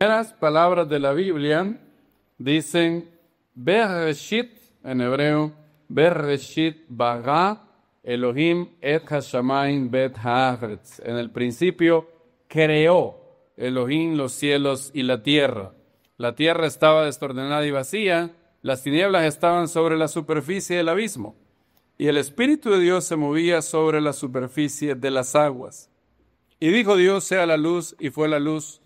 Las palabras de la Biblia dicen Bereshit en hebreo, Bereshit bara Elohim et hashamayim bet haaretz. En el principio creó Elohim los cielos y la tierra. La tierra estaba desordenada y vacía, las tinieblas estaban sobre la superficie del abismo, y el Espíritu de Dios se movía sobre la superficie de las aguas. Y dijo Dios, sea la luz, y fue la luz.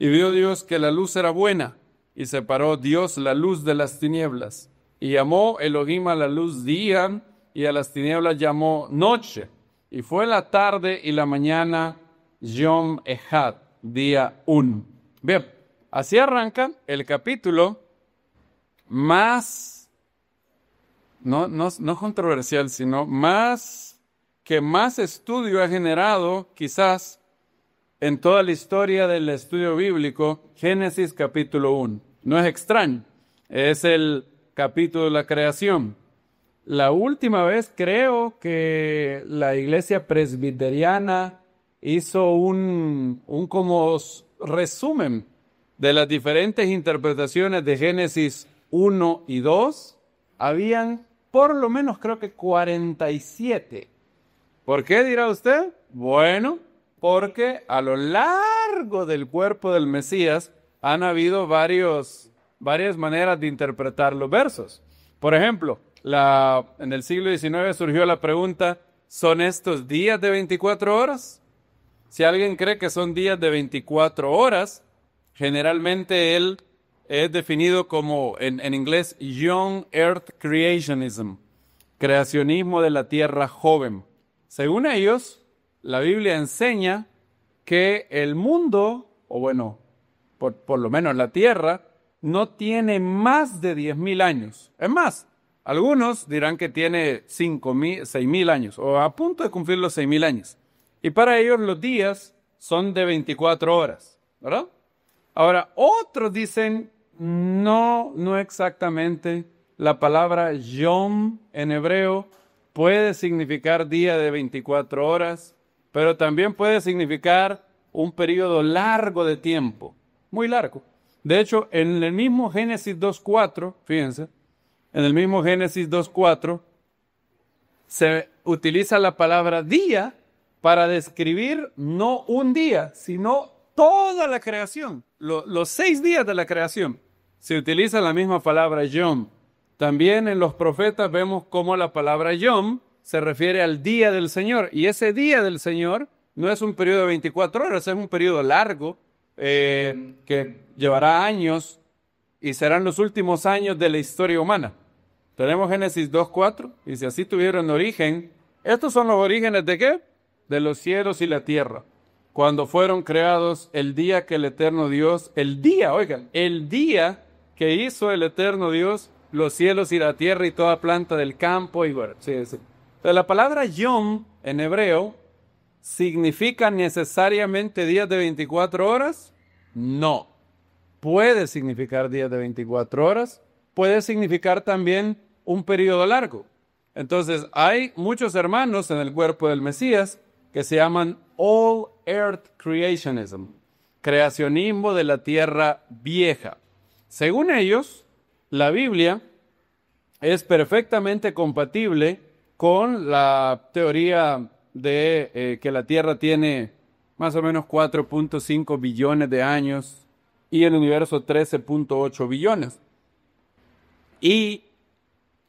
Y vio Dios que la luz era buena, y separó Dios la luz de las tinieblas. Y llamó Elohim a la luz día, y a las tinieblas llamó noche. Y fue la tarde y la mañana Yom Echad, día 1. Bien, así arranca el capítulo más, no controversial, sino más estudio ha generado quizás en toda la historia del estudio bíblico, Génesis capítulo 1. No es extraño, es el capítulo de la creación. La última vez creo que la iglesia presbiteriana hizo un como resumen de las diferentes interpretaciones de Génesis 1 y 2. Habían por lo menos creo que 47. ¿Por qué dirá usted? Bueno, porque a lo largo del cuerpo del Mesías han habido varias maneras de interpretar los versos. Por ejemplo, en el siglo XIX surgió la pregunta, ¿son estos días de 24 horas? Si alguien cree que son días de 24 horas, generalmente él es definido como, en inglés, Young Earth Creationism, creacionismo de la tierra joven. Según ellos, la Biblia enseña que el mundo, o bueno, por lo menos la tierra, no tiene más de 10,000 años. Es más, algunos dirán que tiene 6,000 años, o a punto de cumplir los 6,000 años. Y para ellos los días son de 24 horas, ¿verdad? Ahora, otros dicen, no exactamente. La palabra Yom en hebreo puede significar día de 24 horas, pero también puede significar un periodo largo de tiempo, muy largo. De hecho, en el mismo Génesis 2:4, fíjense, en el mismo Génesis 2:4 se utiliza la palabra día para describir no un día, sino toda la creación, los 6 días de la creación. Se utiliza la misma palabra Yom. También en los profetas vemos cómo la palabra Yom se refiere al día del Señor. Y ese día del Señor no es un periodo de 24 horas, es un periodo largo que llevará años y serán los últimos años de la historia humana. Tenemos Génesis 2:4, y si así tuvieron origen, estos son los orígenes ¿de qué? De los cielos y la tierra. Cuando fueron creados el día que el eterno Dios, el día que hizo el eterno Dios los cielos y la tierra y toda planta del campo. Y bueno, sí. Pero la palabra Yom en hebreo ¿significa necesariamente días de 24 horas? No. Puede significar días de 24 horas, puede significar también un periodo largo. Entonces, hay muchos hermanos en el cuerpo del Mesías que se llaman All Earth Creationism, creacionismo de la tierra vieja. Según ellos, la Biblia es perfectamente compatible con la teoría de que la Tierra tiene más o menos 4.5 billones de años y el universo 13.8 billones. Y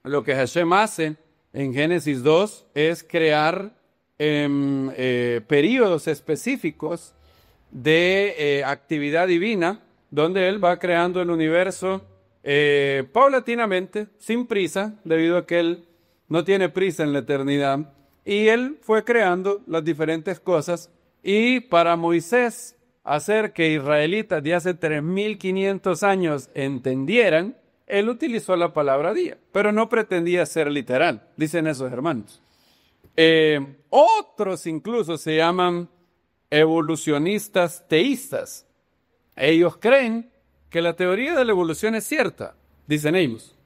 lo que Hashem hace en Génesis 2 es crear periodos específicos de actividad divina, donde Él va creando el universo paulatinamente, sin prisa, debido a que Él no tiene prisa en la eternidad. Y Él fue creando las diferentes cosas. Y para Moisés hacer que israelitas de hace 3,500 años entendieran, Él utilizó la palabra día, pero no pretendía ser literal, dicen esos hermanos. Otros incluso se llaman evolucionistas teístas. Ellos creen que la teoría de la evolución es cierta, dicen ellos,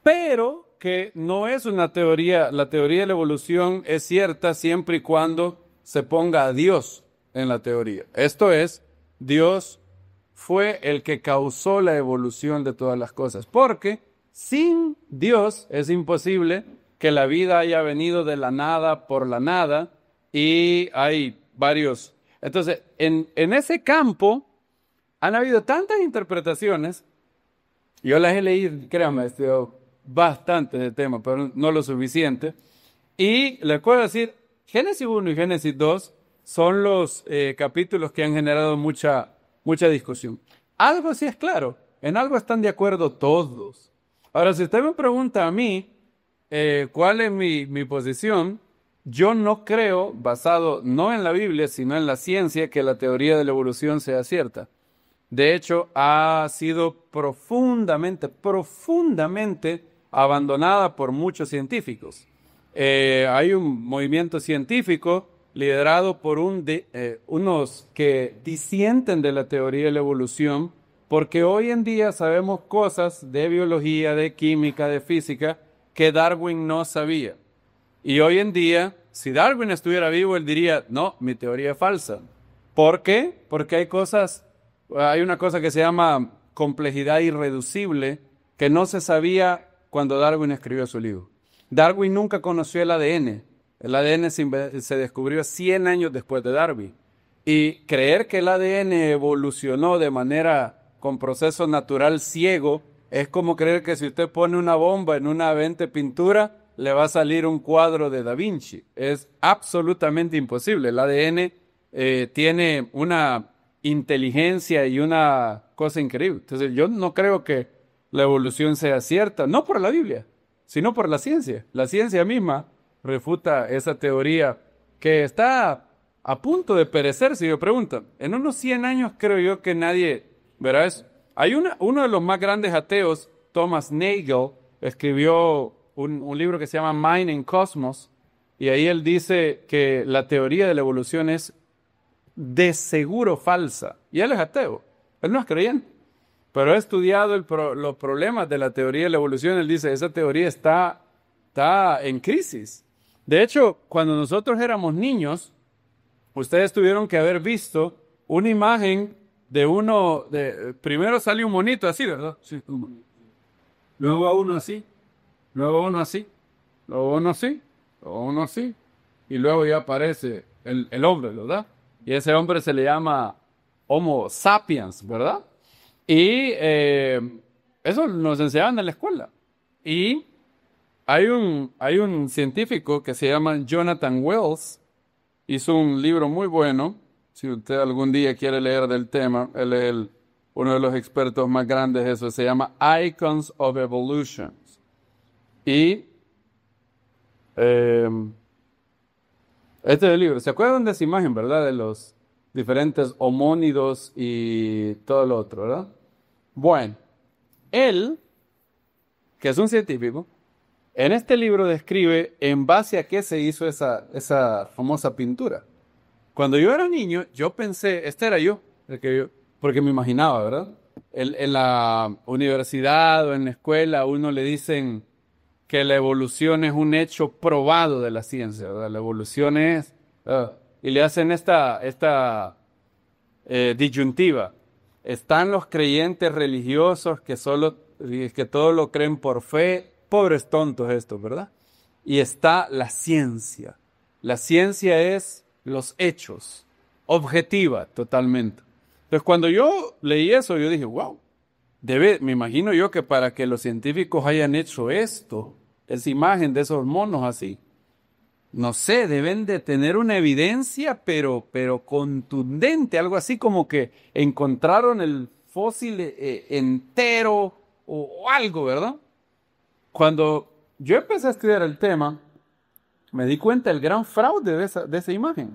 pero que no es una teoría. La teoría de la evolución es cierta siempre y cuando se ponga a Dios en la teoría. Esto es, Dios fue el que causó la evolución de todas las cosas. Porque sin Dios es imposible que la vida haya venido de la nada por la nada, y hay varios. Entonces, en ese campo han habido tantas interpretaciones. Yo las he leído, créanme, bastante de tema, pero no lo suficiente. Y les puedo decir, Génesis 1 y Génesis 2 son los capítulos que han generado mucha discusión. Algo sí es claro, en algo están de acuerdo todos. Ahora, si usted me pregunta a mí cuál es mi posición, yo no creo, basado no en la Biblia, sino en la ciencia, que la teoría de la evolución sea cierta. De hecho, ha sido profundamente abandonada por muchos científicos. Hay un movimiento científico liderado por unos que disienten de la teoría de la evolución, porque hoy en día sabemos cosas de biología, de química, de física, que Darwin no sabía. Y hoy en día, si Darwin estuviera vivo, él diría, no, mi teoría es falsa. ¿Por qué? Porque hay una cosa que se llama complejidad irreducible, que no se sabía cuando Darwin escribió su libro. Darwin nunca conoció el ADN. El ADN se descubrió 100 años después de Darwin. Y creer que el ADN evolucionó de manera con proceso natural ciego es como creer que si usted pone una bomba en una 20 pintura, le va a salir un cuadro de Da Vinci. Es absolutamente imposible. El ADN tiene una inteligencia y una cosa increíble. Entonces, yo no creo que la evolución sea cierta, no por la Biblia, sino por la ciencia. La ciencia misma refuta esa teoría que está a punto de perecer, si me preguntan. En unos 100 años creo yo que nadie verá eso. Hay uno de los más grandes ateos, Thomas Nagel, escribió un libro que se llama Mind and Cosmos, y ahí él dice que la teoría de la evolución es de seguro falsa. Y él es ateo, él no es creyente, pero ha estudiado los problemas de la teoría de la evolución. Él dice, esa teoría está en crisis. De hecho, cuando nosotros éramos niños, ustedes tuvieron que haber visto una imagen primero sale un monito así, ¿verdad? Sí. Luego uno así, luego uno así, luego uno así, luego uno así, y luego ya aparece el hombre, ¿verdad? Y ese hombre se le llama Homo sapiens, ¿verdad? Y eso nos enseñaban en la escuela. Y hay un científico que se llama Jonathan Wells, hizo un libro muy bueno. Si usted algún día quiere leer del tema, él es uno de los expertos más grandes de eso. Se llama Icons of Evolution. Y este es el libro. ¿Se acuerdan de esa imagen, verdad? De los diferentes homónidos y todo lo otro, ¿verdad? Bueno, él, que es un científico, en este libro describe en base a qué se hizo esa famosa pintura. Cuando yo era niño, yo pensé, este era yo, porque me imaginaba, ¿verdad? En la universidad o en la escuela a uno le dicen que la evolución es un hecho probado de la ciencia, ¿verdad? La evolución es... y le hacen esta disyuntiva. Están los creyentes religiosos que todo lo creen por fe, pobres tontos estos, ¿verdad? Y está la ciencia. La ciencia es los hechos, objetiva totalmente. Entonces, cuando yo leí eso, yo dije, wow, me imagino yo que para que los científicos hayan hecho esto, esa imagen de esos monos así, no sé, deben de tener una evidencia, pero contundente, algo así como que encontraron el fósil entero o algo, ¿verdad? Cuando yo empecé a estudiar el tema, me di cuenta del gran fraude de esa imagen.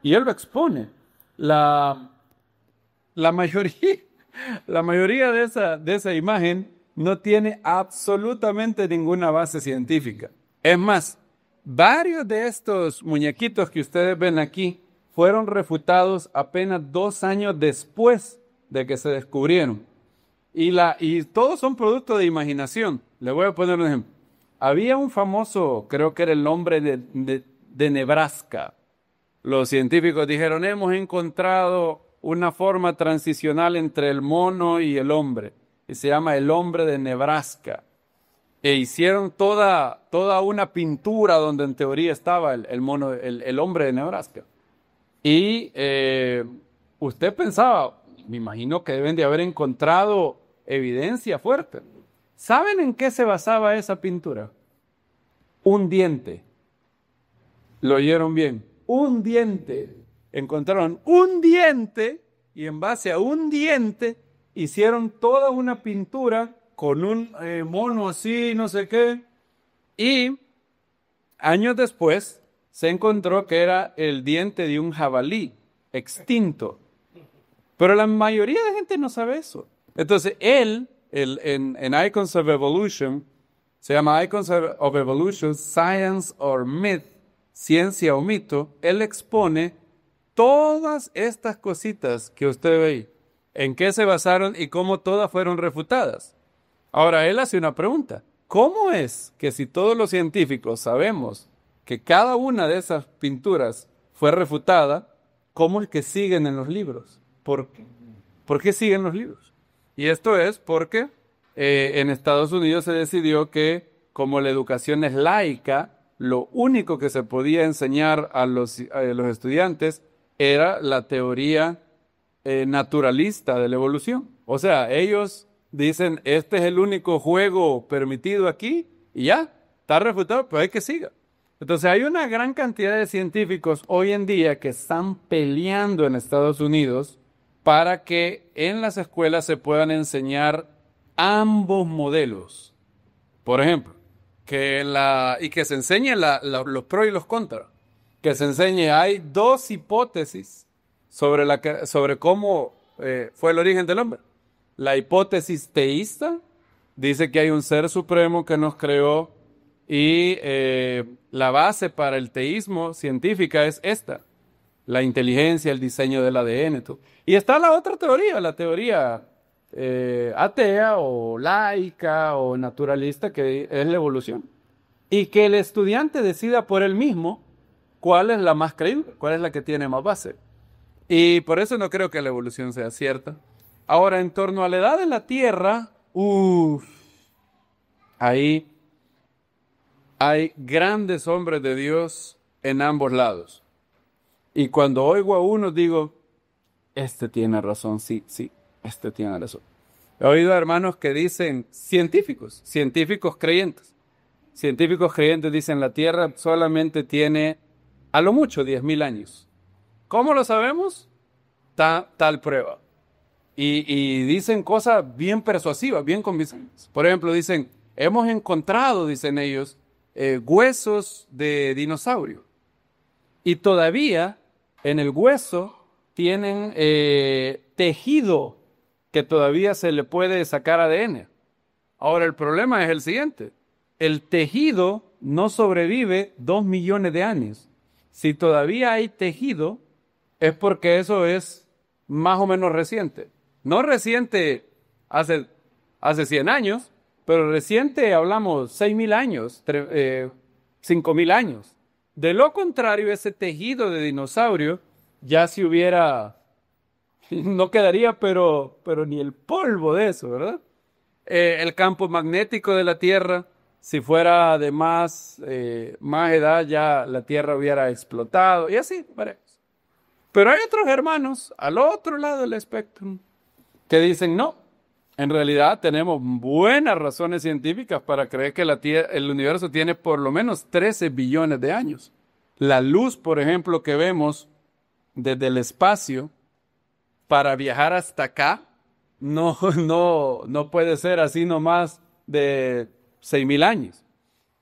Y él lo expone. La mayoría de esa imagen no tiene absolutamente ninguna base científica. Es más, varios de estos muñequitos que ustedes ven aquí fueron refutados apenas 2 años después de que se descubrieron. Y todos son producto de imaginación. Le voy a poner un ejemplo. Había un famoso, creo que era el hombre de Nebraska. Los científicos dijeron, hemos encontrado una forma transicional entre el mono y el hombre, y se llama El hombre de Nebraska. E hicieron toda una pintura donde en teoría estaba el mono, el hombre de Nebraska. Y usted pensaba, me imagino que deben de haber encontrado evidencia fuerte. ¿Saben en qué se basaba esa pintura? Un diente. ¿Lo oyeron bien? Un diente. Encontraron un diente y en base a un diente hicieron toda una pintura con un mono así, no sé qué. Y años después se encontró que era el diente de un jabalí extinto. Pero la mayoría de gente no sabe eso. Entonces él, en Icons of Evolution, se llama Icons of Evolution, Science or Myth, Ciencia o Mito, él expone todas estas cositas que usted ve ahí, en qué se basaron y cómo todas fueron refutadas. Ahora, él hace una pregunta. ¿Cómo es que si todos los científicos sabemos que cada una de esas pinturas fue refutada, cómo es que siguen en los libros? ¿Por qué? ¿Por qué siguen los libros? Y esto es porque en Estados Unidos se decidió que como la educación es laica, lo único que se podía enseñar a los estudiantes era la teoría naturalista de la evolución. O sea, ellos dicen, este es el único juego permitido aquí y ya, está refutado, pero hay que siga. Entonces hay una gran cantidad de científicos hoy en día que están peleando en Estados Unidos para que en las escuelas se puedan enseñar ambos modelos. Por ejemplo, que se enseñe los pros y los contras. Que se enseñe, hay dos hipótesis sobre cómo fue el origen del hombre. La hipótesis teísta dice que hay un ser supremo que nos creó y la base para el teísmo científica es esta. La inteligencia, el diseño del ADN. Todo. Y está la otra teoría, la teoría atea o laica o naturalista, que es la evolución. Y que el estudiante decida por él mismo cuál es la más creíble, cuál es la que tiene más base. Y por eso no creo que la evolución sea cierta. Ahora, en torno a la edad de la Tierra, ahí hay grandes hombres de Dios en ambos lados. Y cuando oigo a uno digo, este tiene razón, sí, este tiene razón. He oído a hermanos que dicen, científicos creyentes. Científicos creyentes dicen, la Tierra solamente tiene, a lo mucho, 10,000 años. ¿Cómo lo sabemos? Tal prueba. Y dicen cosas bien persuasivas, bien convincentes. Por ejemplo, dicen, hemos encontrado, dicen ellos, huesos de dinosaurio. Y todavía en el hueso tienen tejido que todavía se le puede sacar ADN. Ahora el problema es el siguiente. El tejido no sobrevive 2 millones de años. Si todavía hay tejido, es porque eso es más o menos reciente. No reciente hace 100 años, pero reciente hablamos 6,000 años, 5,000 años. De lo contrario, ese tejido de dinosaurio ya se hubiera, no quedaría, pero ni el polvo de eso, ¿verdad? El campo magnético de la Tierra, si fuera de más edad, ya la Tierra hubiera explotado, y así, veremos. Pero hay otros hermanos al otro lado del espectro que dicen, no, en realidad tenemos buenas razones científicas para creer que el universo tiene por lo menos 13 billones de años. La luz, por ejemplo, que vemos desde el espacio para viajar hasta acá, no puede ser así nomás de 6,000 años.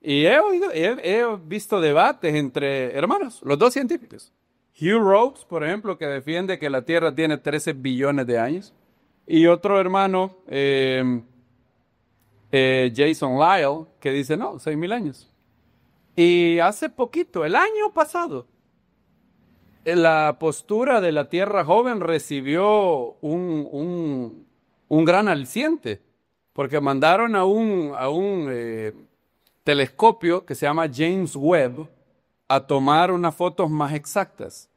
Y he visto debates entre hermanos, los dos científicos. Hugh Rose, por ejemplo, que defiende que la Tierra tiene 13 billones de años. Y otro hermano, Jason Lyle, que dice, no, 6,000 años. Y hace poquito, el año pasado, la postura de la Tierra joven recibió un gran aliciente, porque mandaron a un telescopio que se llama James Webb a tomar unas fotos más exactas.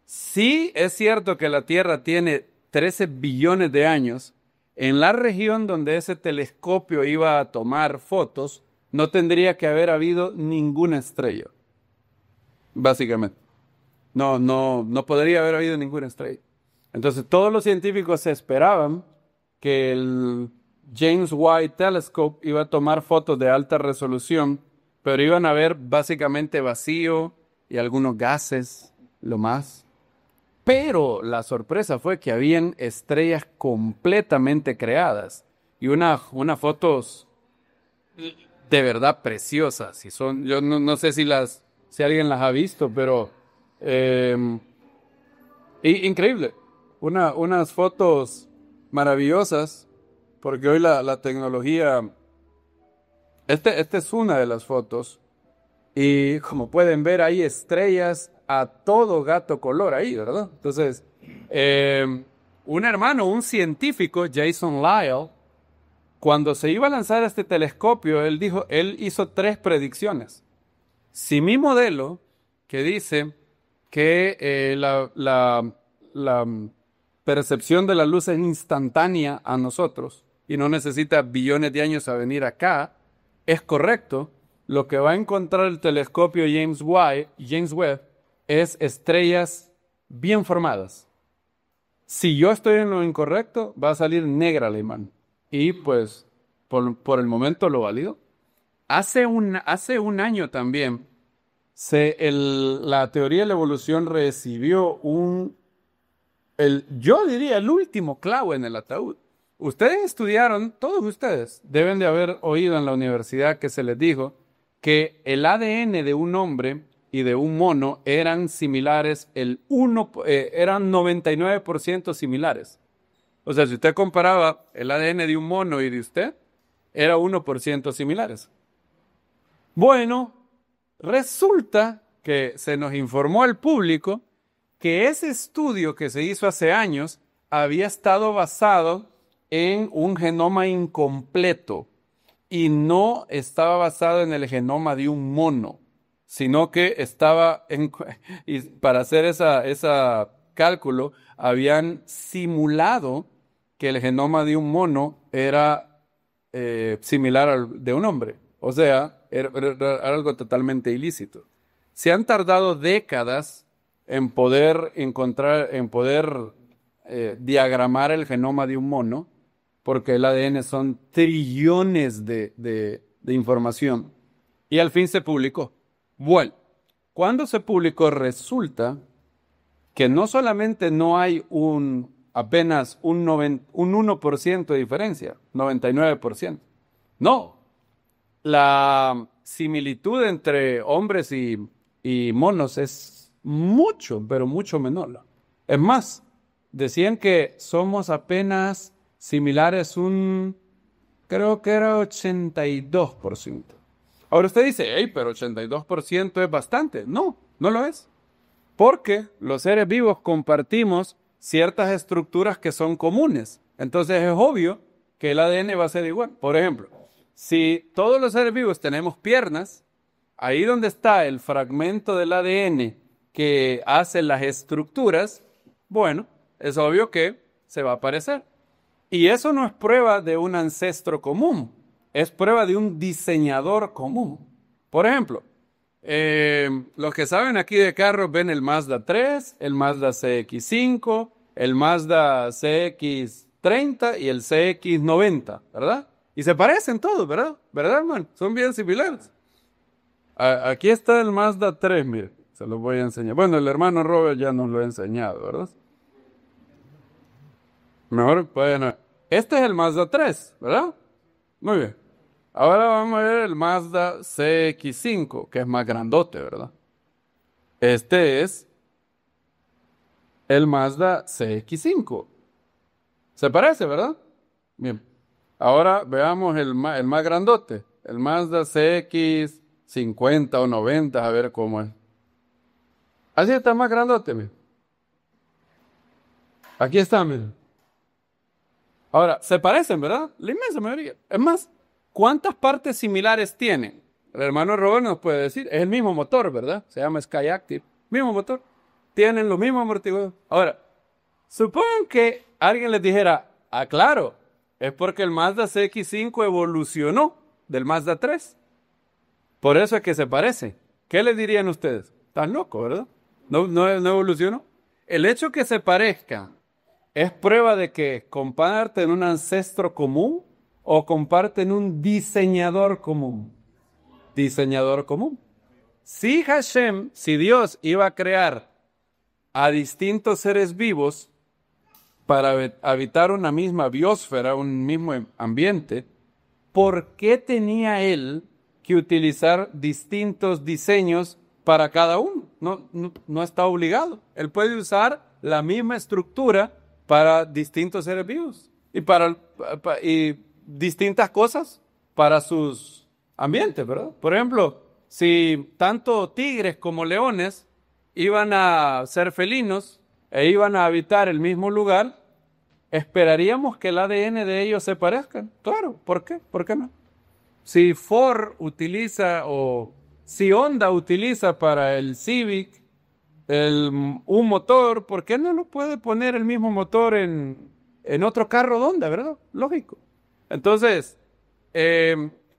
Sí es cierto que la Tierra tiene 13 billones de años. En la región donde ese telescopio iba a tomar fotos, no tendría que haber habido ninguna estrella, básicamente. No podría haber habido ninguna estrella. Entonces, todos los científicos esperaban que el James Webb Telescope iba a tomar fotos de alta resolución, pero iban a ver básicamente vacío y algunos gases, lo más. Pero la sorpresa fue que habían estrellas completamente creadas y unas fotos de verdad preciosas. Y son, yo no sé si alguien las ha visto, pero eh, increíble. Unas fotos maravillosas, porque hoy la tecnología, esta es una de las fotos, y como pueden ver, hay estrellas a todo gato color ahí, ¿verdad? Entonces, un hermano, un científico, Jason Lisle, cuando se iba a lanzar este telescopio, él hizo 3 predicciones. Si mi modelo, que dice que la percepción de la luz es instantánea a nosotros y no necesita billones de años a venir acá, es correcto, lo que va a encontrar el telescopio James Webb es estrellas bien formadas. Si yo estoy en lo incorrecto, va a salir negra la imagen. Y pues, por el momento lo valido. Hace un año también, la teoría de la evolución recibió yo diría, el último clavo en el ataúd. Ustedes estudiaron, todos ustedes deben de haber oído en la universidad que se les dijo que el ADN de un hombre y de un mono eran similares, eran 99% similares. O sea, si usted comparaba el ADN de un mono y de usted, era 1% similares. Bueno, resulta que se nos informó al público que ese estudio que se hizo hace años había estado basado en un genoma incompleto y no estaba basado en el genoma de un mono, sino que y para hacer esa cálculo, habían simulado que el genoma de un mono era similar al de un hombre. O sea, era algo totalmente ilícito. Se han tardado décadas en poder diagramar el genoma de un mono, porque el ADN son trillones de información. Y al fin se publicó. Bueno, cuando se publicó resulta que no solamente no hay apenas un 1% de diferencia, 99%. No, la similitud entre hombres y monos es mucho, pero mucho menor. Es más, decían que somos apenas similares creo que era 82%. Ahora usted dice, hey, pero 82% es bastante. No, no lo es. Porque los seres vivos compartimos ciertas estructuras que son comunes. Entonces es obvio que el ADN va a ser igual. Por ejemplo, si todos los seres vivos tenemos piernas, ahí donde está el fragmento del ADN que hace las estructuras, bueno, es obvio que se va a parecer. Y eso no es prueba de un ancestro común, es prueba de un diseñador común. Por ejemplo, los que saben aquí de carros ven el Mazda 3, el Mazda CX-5, el Mazda CX-30 y el CX-90, ¿verdad? Y se parecen todos, ¿verdad? ¿Verdad, hermano? Son bien similares. Aquí está el Mazda 3, mire, se los voy a enseñar. Bueno, el hermano Robert ya nos lo ha enseñado, ¿verdad? Mejor pueden ver. Este es el Mazda 3, ¿verdad? Muy bien. Ahora vamos a ver el Mazda CX-5, que es más grandote, ¿verdad? Este es el Mazda CX-5. Se parece, ¿verdad? Bien. Ahora veamos el más grandote, el Mazda CX-50 o 90, a ver cómo es. Así está más grandote, mire. Aquí está, mire. Ahora, se parecen, ¿verdad? La inmensa mayoría. Es más, ¿cuántas partes similares tienen? El hermano Robert nos puede decir, es el mismo motor, ¿verdad? Se llama Skyactiv, mismo motor. tienen los mismos amortiguadores. Ahora, supongan que alguien les dijera, claro, es porque el Mazda CX-5 evolucionó del Mazda 3. Por eso es que se parece. ¿Qué les dirían ustedes? Están locos, ¿verdad? No evolucionó. El hecho que se parezca es prueba de que comparten un ancestro común o comparten un diseñador común. Diseñador común. Si Hashem, si Dios iba a crear a distintos seres vivos para habitar una misma biosfera, un mismo ambiente, ¿por qué tenía él que utilizar distintos diseños para cada uno? No está obligado. Él puede usar la misma estructura para distintos seres vivos y distintas cosas para sus ambientes, ¿verdad? Por ejemplo, si tanto tigres como leones iban a ser felinos e iban a habitar el mismo lugar, esperaríamos que el ADN de ellos se parezcan. Claro, ¿por qué? ¿Por qué no? Si Ford utiliza o si Honda utiliza para el Civic un motor, ¿por qué no lo puede poner el mismo motor en otro carro de Honda, verdad? Lógico. Entonces,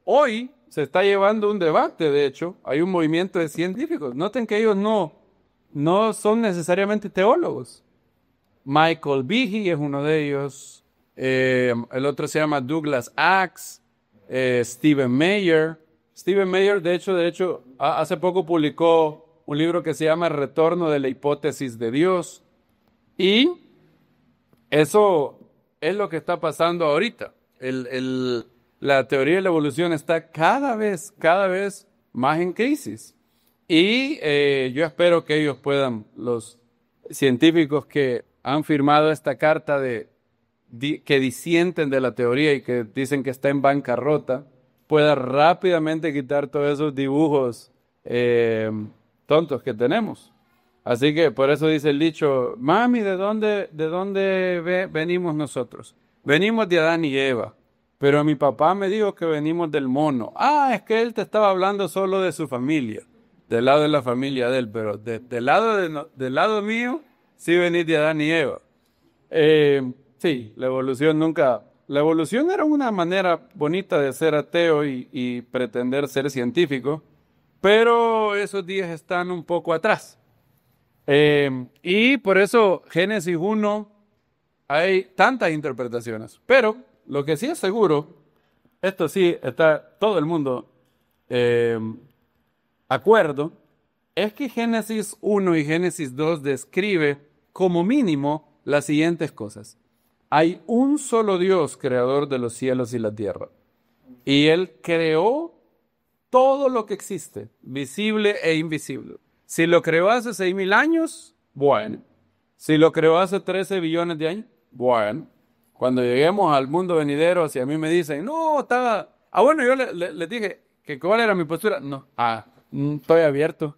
hoy se está llevando un debate, de hecho, hay un movimiento de científicos. Noten que ellos no son necesariamente teólogos. Michael Behe es uno de ellos, el otro se llama Douglas Axe, Stephen Meyer. Stephen Meyer, de hecho, hace poco publicó un libro que se llama El retorno de la hipótesis de Dios. Y eso es lo que está pasando ahorita. La teoría de la evolución está cada vez más en crisis. Y yo espero que ellos puedan, los científicos que han firmado esta carta que disienten de la teoría y que dicen que está en bancarrota, pueda rápidamente quitar todos esos dibujos tontos que tenemos. Así que por eso dice el dicho, mami, ¿de dónde venimos nosotros? Venimos de Adán y Eva, pero mi papá me dijo que venimos del mono. Es que él te estaba hablando solo de su familia, del lado de la familia de él, pero del lado mío, sí venís de Adán y Eva. Sí, la evolución era una manera bonita de ser ateo y pretender ser científico, pero esos días están un poco atrás. Y por eso Génesis 1 hay tantas interpretaciones. Pero lo que sí es seguro, esto sí está todo el mundo acuerdo, es que Génesis 1 y Génesis 2 describe como mínimo las siguientes cosas. Hay un solo Dios, creador de los cielos y la tierra. Y Él creó todo lo que existe, visible e invisible. Si lo creó hace 6,000 años, bueno. Si lo creó hace 13 billones de años, bueno. Cuando lleguemos al mundo venidero, si a mí me dicen, no, estaba... bueno, yo les dije que cuál era mi postura. No, estoy abierto.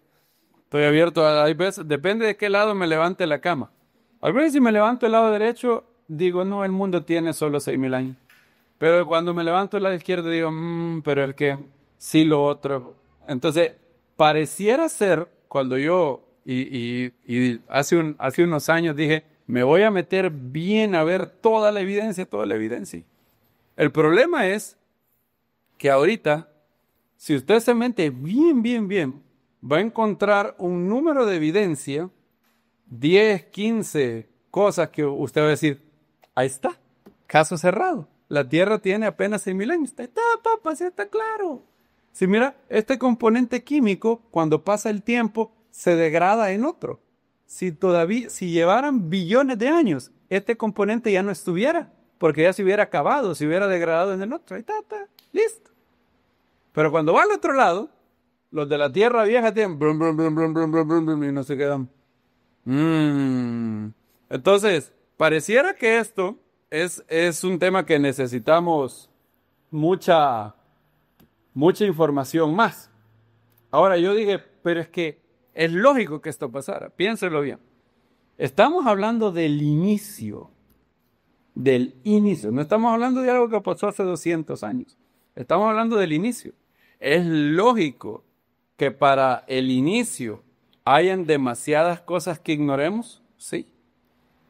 Hay veces, depende de qué lado me levante la cama. A veces si me levanto el lado derecho, digo, no, el mundo tiene solo 6,000 años. Pero cuando me levanto el lado izquierdo, digo, pero el que, sí lo otro. Entonces, pareciera ser, cuando yo, y hace unos años dije, me voy a meter bien a ver toda la evidencia. El problema es que ahorita, si usted se mete bien, va a encontrar un número de evidencia, 10, 15 cosas que usted va a decir, ahí está, caso cerrado. La Tierra tiene apenas 6,000 años. Está, papá, sí está claro. Si mira, este componente químico, cuando pasa el tiempo, se degrada en otro. Si llevaran billones de años, este componente ya no estuviera, porque ya se hubiera acabado, se hubiera degradado en el otro. Ahí está, listo. Pero cuando va al otro lado, los de la Tierra vieja tienen brum, brum, brum, brum, brum, brum, brum, brum, y no se quedan. Entonces, pareciera que esto es un tema que necesitamos mucha información más. Ahora yo dije, pero es que es lógico que esto pasara. Piénselo bien. Estamos hablando del inicio. No estamos hablando de algo que pasó hace 200 años. Estamos hablando del inicio. Es lógico que para el inicio ¿Hayan demasiadas cosas que ignoremos? Sí.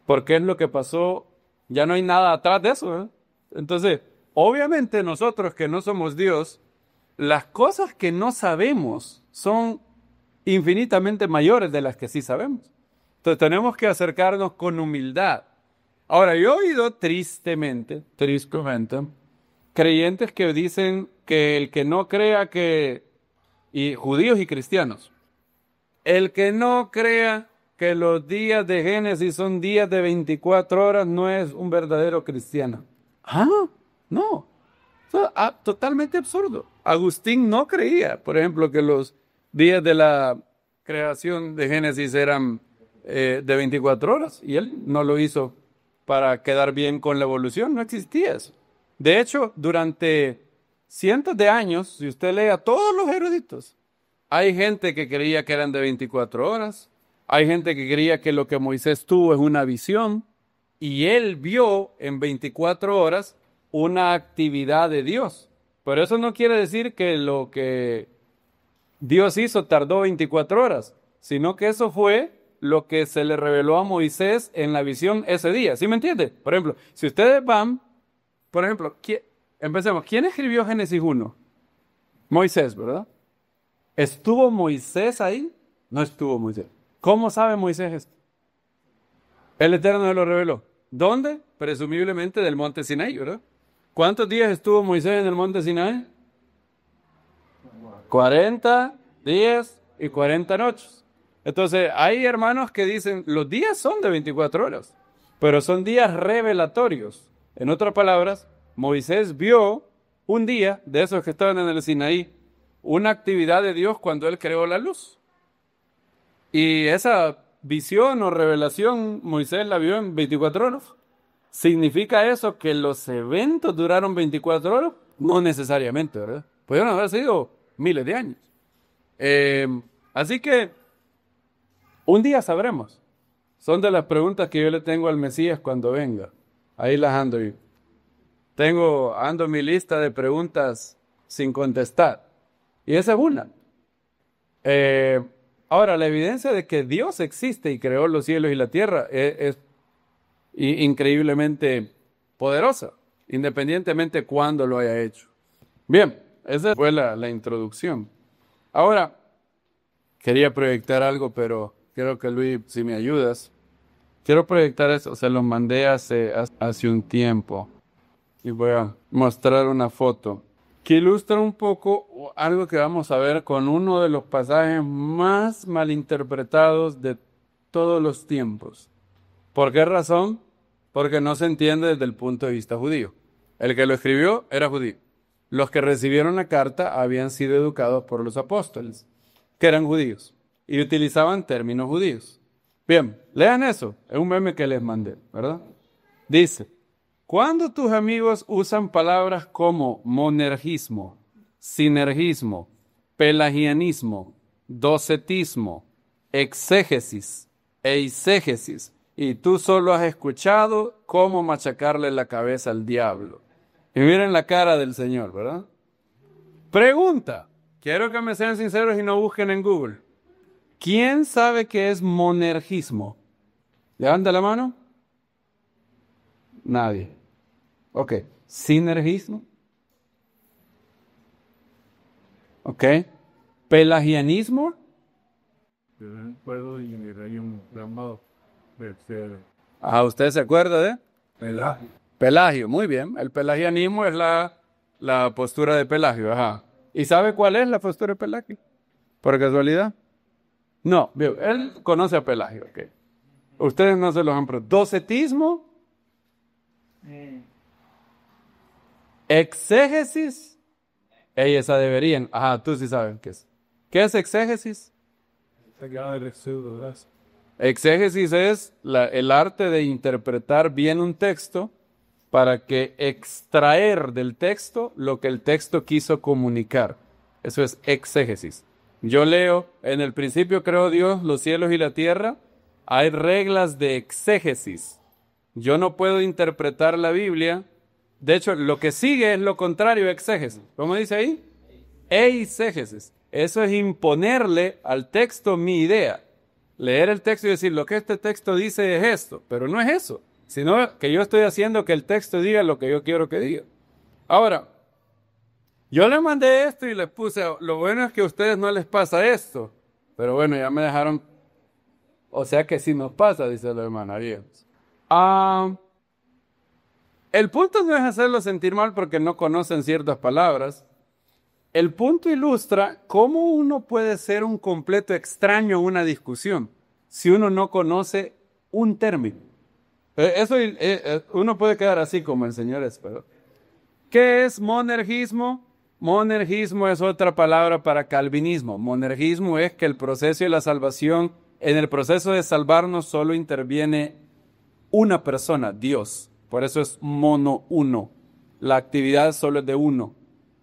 Porque es lo que pasó, ya no hay nada atrás de eso, ¿eh? Entonces, obviamente nosotros que no somos Dios, las cosas que no sabemos son infinitamente mayores de las que sí sabemos. Entonces tenemos que acercarnos con humildad. Ahora, yo he oído tristemente, creyentes que dicen que el que no crea que, y judíos y cristianos, el que no crea que los días de Génesis son días de 24 horas no es un verdadero cristiano. Ah, no. Totalmente absurdo. Agustín no creía, por ejemplo, que los días de la creación de Génesis eran de 24 horas y él no lo hizo para quedar bien con la evolución, no existía eso. De hecho, durante cientos de años, si usted lee a todos los eruditos, hay gente que creía que eran de 24 horas, hay gente que creía que lo que Moisés tuvo es una visión y él vio en 24 horas una actividad de Dios. Pero eso no quiere decir que lo que Dios hizo tardó 24 horas, sino que eso fue lo que se le reveló a Moisés en la visión ese día. ¿Sí me entiende? Por ejemplo, si ustedes van, por ejemplo, empecemos. ¿Quién escribió Génesis 1? Moisés, ¿verdad? ¿Estuvo Moisés ahí? No estuvo Moisés. ¿Cómo sabe Moisés esto? El Eterno se lo reveló. ¿Dónde? Presumiblemente del monte Sinaí, ¿verdad? ¿Cuántos días estuvo Moisés en el monte Sinaí? 40 días y 40 noches. Entonces, hay hermanos que dicen, los días son de 24 horas, pero son días revelatorios. En otras palabras, Moisés vio un día de esos que estaban en el Sinaí, una actividad de Dios cuando él creó la luz. Y esa visión o revelación, Moisés la vio en 24 horas. ¿Significa eso que los eventos duraron 24 horas? No necesariamente, ¿verdad? Pudieron haber sido miles de años. Así que un día sabremos. Son de las preguntas que yo le tengo al Mesías cuando venga. Ahí las ando yo. Ando mi lista de preguntas sin contestar. Y esa es una. Ahora, la evidencia de que Dios existe y creó los cielos y la tierra es increíblemente poderosa, independientemente cuándo lo haya hecho. Bien, esa fue la introducción. Ahora, quería proyectar algo, pero creo que Luis, si me ayudas, quiero proyectar eso, se los mandé hace un tiempo y voy a mostrar una foto que ilustra un poco algo que vamos a ver con uno de los pasajes más malinterpretados de todos los tiempos. ¿Por qué razón? Porque no se entiende desde el punto de vista judío. El que lo escribió era judío. Los que recibieron la carta habían sido educados por los apóstoles, que eran judíos, y utilizaban términos judíos. Bien, lean eso. Es un meme que les mandé, ¿verdad? Dice, cuando tus amigos usan palabras como monergismo, sinergismo, pelagianismo, docetismo, exégesis, eisegesis, y tú solo has escuchado cómo machacarle la cabeza al diablo. Y miren la cara del Señor, ¿verdad? Pregunta. Quiero que me sean sinceros y no busquen en Google. ¿Quién sabe qué es monergismo? ¿Levanta la mano? Nadie. Ok. ¿Sinergismo? Ok. ¿Pelagianismo? ¿Usted se acuerda de? Pelagio. Pelagio, muy bien. El pelagianismo es la postura de Pelagio, ajá. ¿Y sabe cuál es la postura de Pelagio? ¿Por casualidad? No, bien, él conoce a Pelagio, ok. Ustedes no se los han preguntado. ¿Docetismo? ¿Exégesis? Esa deberían. Ajá, tú sí sabes qué es. ¿Qué es exégesis? Exégesis es el arte de interpretar bien un texto para que extraer del texto lo que el texto quiso comunicar. Eso es exégesis. Yo leo, en el principio creó Dios los cielos y la tierra. Hay reglas de exégesis. Yo no puedo interpretar la Biblia. De hecho, lo que sigue es lo contrario a exégesis. ¿Cómo dice ahí? Eisegesis. Eso es imponerle al texto mi idea. leer el texto y decir, lo que este texto dice es esto, pero no es eso, sino que yo estoy haciendo que el texto diga lo que yo quiero que diga. Ahora, yo le mandé esto y les puse, lo bueno es que a ustedes no les pasa esto, pero bueno, ya me dejaron, o sea que sí nos pasa, dice la hermana Arias. El punto no es hacerlo sentir mal porque no conocen ciertas palabras. El punto ilustra cómo uno puede ser un completo extraño en una discusión si uno no conoce un término. Uno puede quedar así como el señor Espero. ¿Qué es monergismo? Monergismo es otra palabra para calvinismo. Monergismo es que el proceso de la salvación, en el proceso de salvarnos solo interviene una persona, Dios. Por eso es mono uno. La actividad solo es de uno.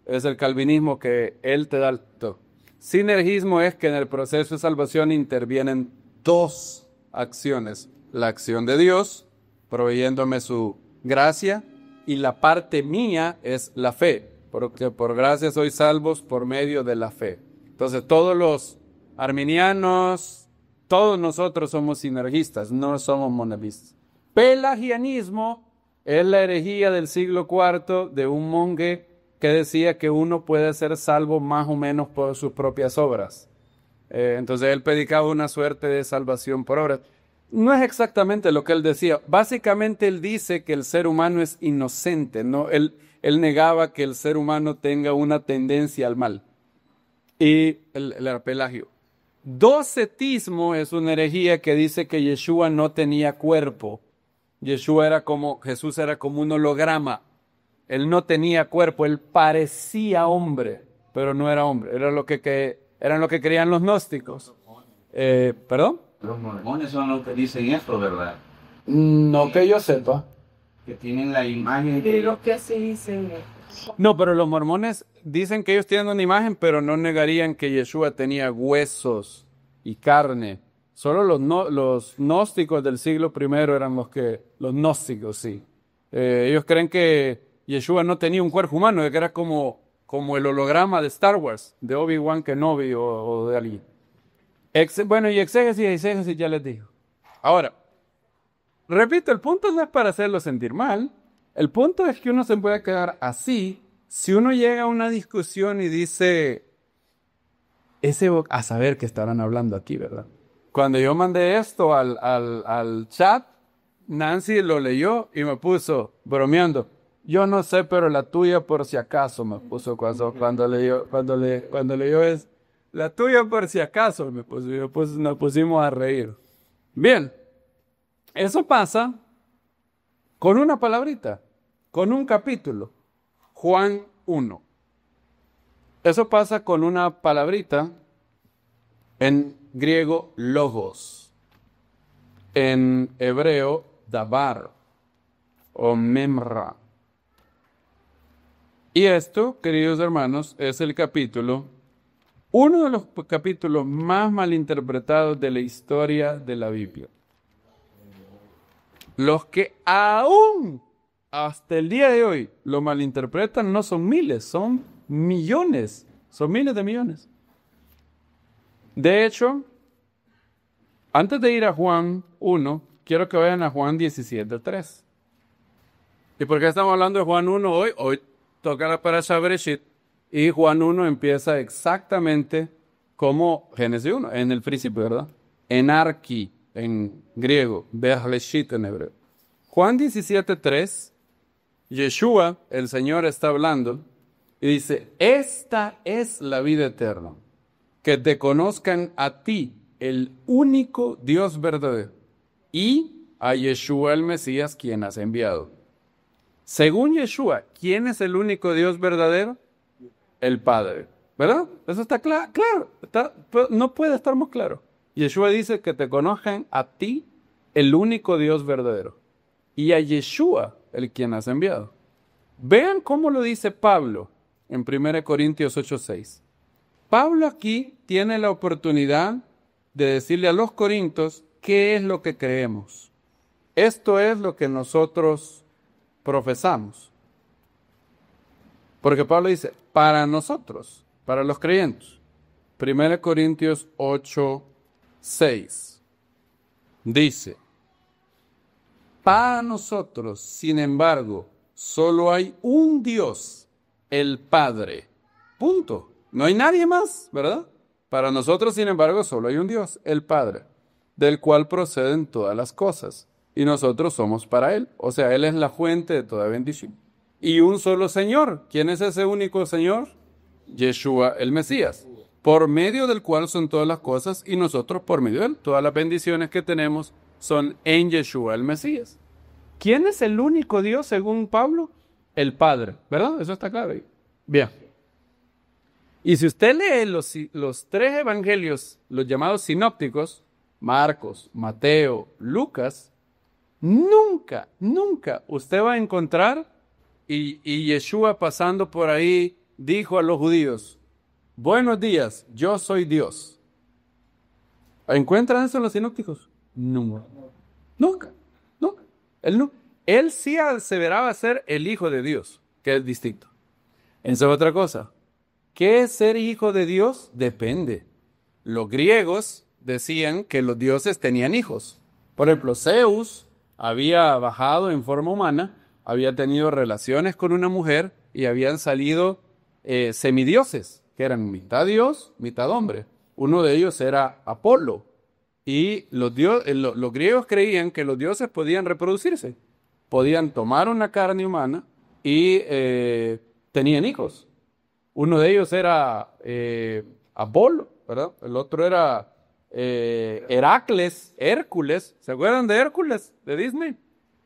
Es el calvinismo que Él te da el todo. Sinergismo es que en el proceso de salvación intervienen dos acciones. La acción de Dios, proveyéndome su gracia, y la parte mía es la fe, porque por gracia sois salvos por medio de la fe. Entonces todos los arminianos, todos nosotros somos sinergistas, no somos monergistas. Pelagianismo es la herejía del siglo IV de un monje que decía que uno puede ser salvo más o menos por sus propias obras. Entonces él predicaba una suerte de salvación por obras. No es exactamente lo que él decía. Básicamente él dice que el ser humano es inocente, ¿no? Él negaba que el ser humano tenga una tendencia al mal. Y el pelagio. Docetismo es una herejía que dice que Yeshua no tenía cuerpo. Jesús era como un holograma. Él no tenía cuerpo, él parecía hombre, pero no era hombre. Eran lo que creían los gnósticos. ¿Perdón? Los mormones son los que dicen esto, ¿verdad? No que yo sepa. Que tienen la imagen Y los que sí dicen. No, pero los mormones dicen que ellos tienen una imagen, pero no negarían que Yeshua tenía huesos y carne. Solo los gnósticos del siglo I eran los gnósticos, sí. Ellos creen que Yeshua no tenía un cuerpo humano, que era como el holograma de Star Wars, de Obi-Wan Kenobi o de alguien. Bueno, y exégesis ya les digo. Ahora, repito, el punto no es para hacerlo sentir mal. El punto es que uno se puede quedar así si uno llega a una discusión y dice, a saber qué estarán hablando aquí, ¿verdad? Cuando yo mandé esto al chat, Nancy lo leyó y me puso, bromeando, yo no sé, pero la tuya por si acaso, me puso cuando leyó es, la tuya por si acaso, nos pusimos a reír. Bien, eso pasa con una palabrita, con un capítulo, Juan 1. Eso pasa con una palabrita, en griego, logos, en hebreo, dabar o memra. Y esto, queridos hermanos, es uno de los capítulos más malinterpretados de la historia de la Biblia. Los que aún hasta el día de hoy lo malinterpretan no son miles, son millones, son miles de millones. De hecho, antes de ir a Juan 1, quiero que vayan a Juan 17:3. ¿Y por qué estamos hablando de Juan 1 hoy? Hoy toca la parasha Bereshit y Juan 1 empieza exactamente como Génesis 1, en el principio, ¿verdad? En arki, en griego, Bereshit en hebreo. Juan 17:3, Yeshua, el Señor, está hablando y dice, esta es la vida eterna, que te conozcan a ti, el único Dios verdadero, y a Yeshua el Mesías, quien has enviado. Según Yeshua, ¿quién es el único Dios verdadero? El Padre. ¿Verdad? Eso está claro. No puede estar más claro. Yeshua dice que te conozcan a ti, el único Dios verdadero, y a Yeshua, el quien has enviado. Vean cómo lo dice Pablo en 1 Corintios 8:6. Pablo aquí tiene la oportunidad de decirle a los corintios qué es lo que creemos. Esto es lo que nosotros profesamos. Porque Pablo dice, para nosotros, para los creyentes. 1 Corintios 8:6. Dice, para nosotros, sin embargo, solo hay un Dios, el Padre. Punto. No hay nadie más, ¿verdad? Para nosotros, sin embargo, solo hay un Dios, el Padre, del cual proceden todas las cosas. Y nosotros somos para Él. O sea, Él es la fuente de toda bendición. Y un solo Señor. ¿Quién es ese único Señor? Yeshua, el Mesías, por medio del cual son todas las cosas y nosotros por medio de Él. Todas las bendiciones que tenemos son en Yeshua, el Mesías. ¿Quién es el único Dios según Pablo? El Padre, ¿verdad? Eso está claro ahí. Bien. Y si usted lee los tres evangelios, los llamados sinópticos, Marcos, Mateo, Lucas, nunca usted va a encontrar y Yeshua pasando por ahí dijo a los judíos, buenos días, yo soy Dios. ¿Encuentran eso en los sinópticos? Nunca. Él sí aseveraba ser el Hijo de Dios, que es distinto. Esa es otra cosa. ¿Qué es ser hijo de Dios? Depende. Los griegos decían que los dioses tenían hijos. Por ejemplo, Zeus había bajado en forma humana, había tenido relaciones con una mujer y habían salido semidioses, que eran mitad Dios, mitad hombre. Uno de ellos era Apolo. Y los griegos creían que los dioses podían reproducirse. Podían tomar una carne humana y tenían hijos. Uno de ellos era Apolo, ¿verdad? El otro era Hércules. ¿Se acuerdan de Hércules, de Disney?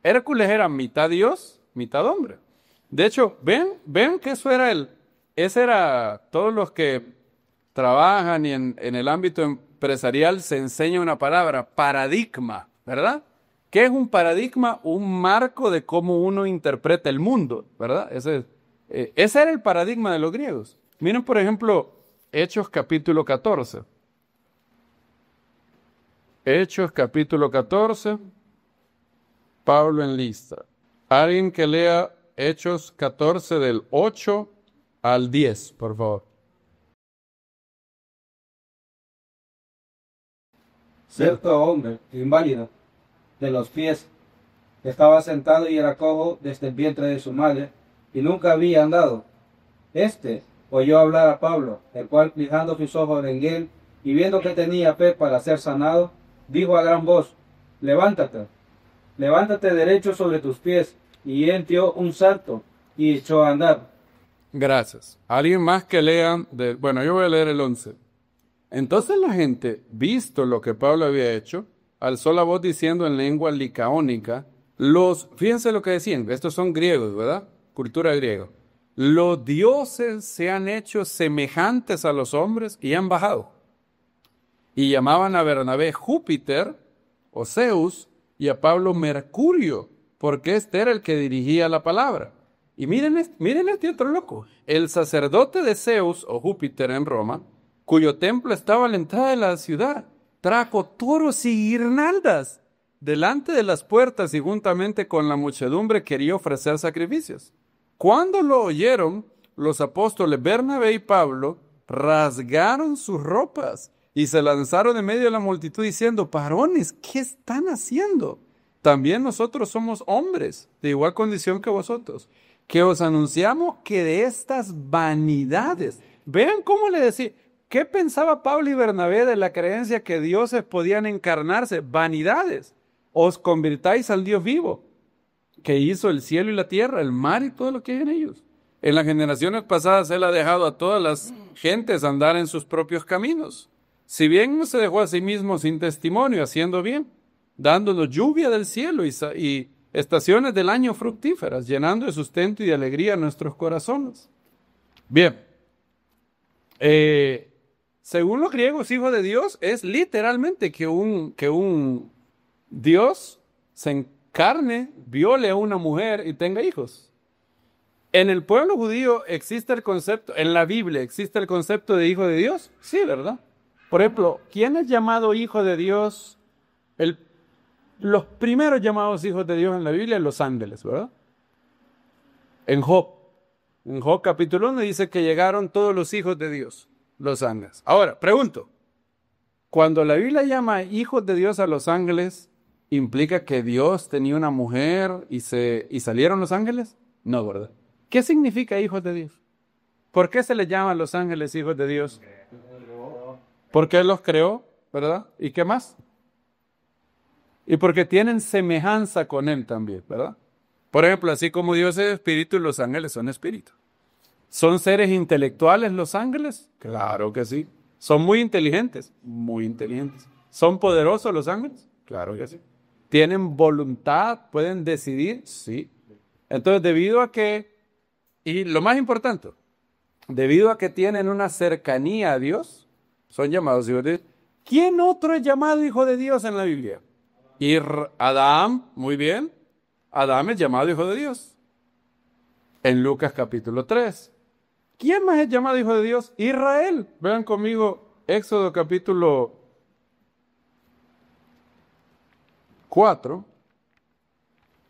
Hércules era mitad Dios, mitad hombre. De hecho, ven que ese era todos los que trabajan y en el ámbito empresarial se enseña una palabra, paradigma, ¿verdad? ¿Qué es un paradigma? Un marco de cómo uno interpreta el mundo, ¿verdad? Ese era el paradigma de los griegos. Miren, por ejemplo, Hechos capítulo 14. Hechos capítulo 14, Pablo en Listra. Alguien que lea Hechos 14 del 8 al 10, por favor. Cierto hombre, inválido, de los pies, estaba sentado y era cojo desde el vientre de su madre, y nunca había andado. Este oyó hablar a Pablo, el cual, fijando sus ojos en él, y viendo que tenía fe para ser sanado, dijo a gran voz, levántate derecho sobre tus pies. Y él dio un salto y echó a andar. Gracias. ¿Alguien más que lea? Bueno, yo voy a leer el 11. Entonces la gente, visto lo que Pablo había hecho, alzó la voz diciendo en lengua licaónica, fíjense lo que decían, estos son griegos, ¿verdad? Cultura griega. Los dioses se han hecho semejantes a los hombres y han bajado. Y llamaban a Bernabé Júpiter o Zeus y a Pablo Mercurio, porque este era el que dirigía la palabra. Y miren este otro loco. El sacerdote de Zeus o Júpiter en Roma, cuyo templo estaba a la entrada de la ciudad, trajo toros y guirnaldas delante de las puertas y juntamente con la muchedumbre quería ofrecer sacrificios. Cuando lo oyeron, los apóstoles Bernabé y Pablo rasgaron sus ropas y se lanzaron en medio de la multitud diciendo, varones, ¿qué están haciendo? También nosotros somos hombres de igual condición que vosotros, que os anunciamos que de estas vanidades, vean cómo le decía, ¿qué pensaba Pablo y Bernabé de la creencia que dioses podían encarnarse? Vanidades. Os convirtáis al Dios vivo, que hizo el cielo y la tierra, el mar y todo lo que hay en ellos. En las generaciones pasadas Él ha dejado a todas las gentes andar en sus propios caminos. Si bien no se dejó a sí mismo sin testimonio, haciendo bien, dándonos lluvia del cielo y estaciones del año fructíferas, llenando de sustento y de alegría nuestros corazones. Bien. Según los griegos, hijo de Dios es literalmente que un Dios se encarne, viole a una mujer y tenga hijos. En el pueblo judío existe el concepto, en la Biblia existe el concepto de hijo de Dios. Sí, ¿verdad? Por ejemplo, ¿quién es llamado hijo de Dios? Los primeros llamados hijos de Dios en la Biblia, los ángeles, ¿verdad? En Job capítulo 1 dice que llegaron todos los hijos de Dios, los ángeles. Ahora, pregunto, cuando la Biblia llama hijos de Dios a los ángeles, ¿implica que Dios tenía una mujer y salieron los ángeles? No, ¿verdad? ¿Qué significa hijos de Dios? ¿Por qué se les llama a los ángeles hijos de Dios? Porque Él los creó, ¿verdad? ¿Y qué más? Y porque tienen semejanza con Él también, ¿verdad? Por ejemplo, así como Dios es espíritu y los ángeles son espíritu. ¿Son seres intelectuales los ángeles? Claro que sí. ¿Son muy inteligentes? Muy inteligentes. ¿Son poderosos los ángeles? Claro que sí. ¿Tienen voluntad? ¿Pueden decidir? Sí. Entonces, debido a que, y lo más importante, debido a que tienen una cercanía a Dios, son llamados hijos de Dios. ¿Quién otro es llamado hijo de Dios en la Biblia? Adán, muy bien. Adán es llamado hijo de Dios. En Lucas capítulo 3. ¿Quién más es llamado hijo de Dios? Israel. Vean conmigo Éxodo capítulo 4.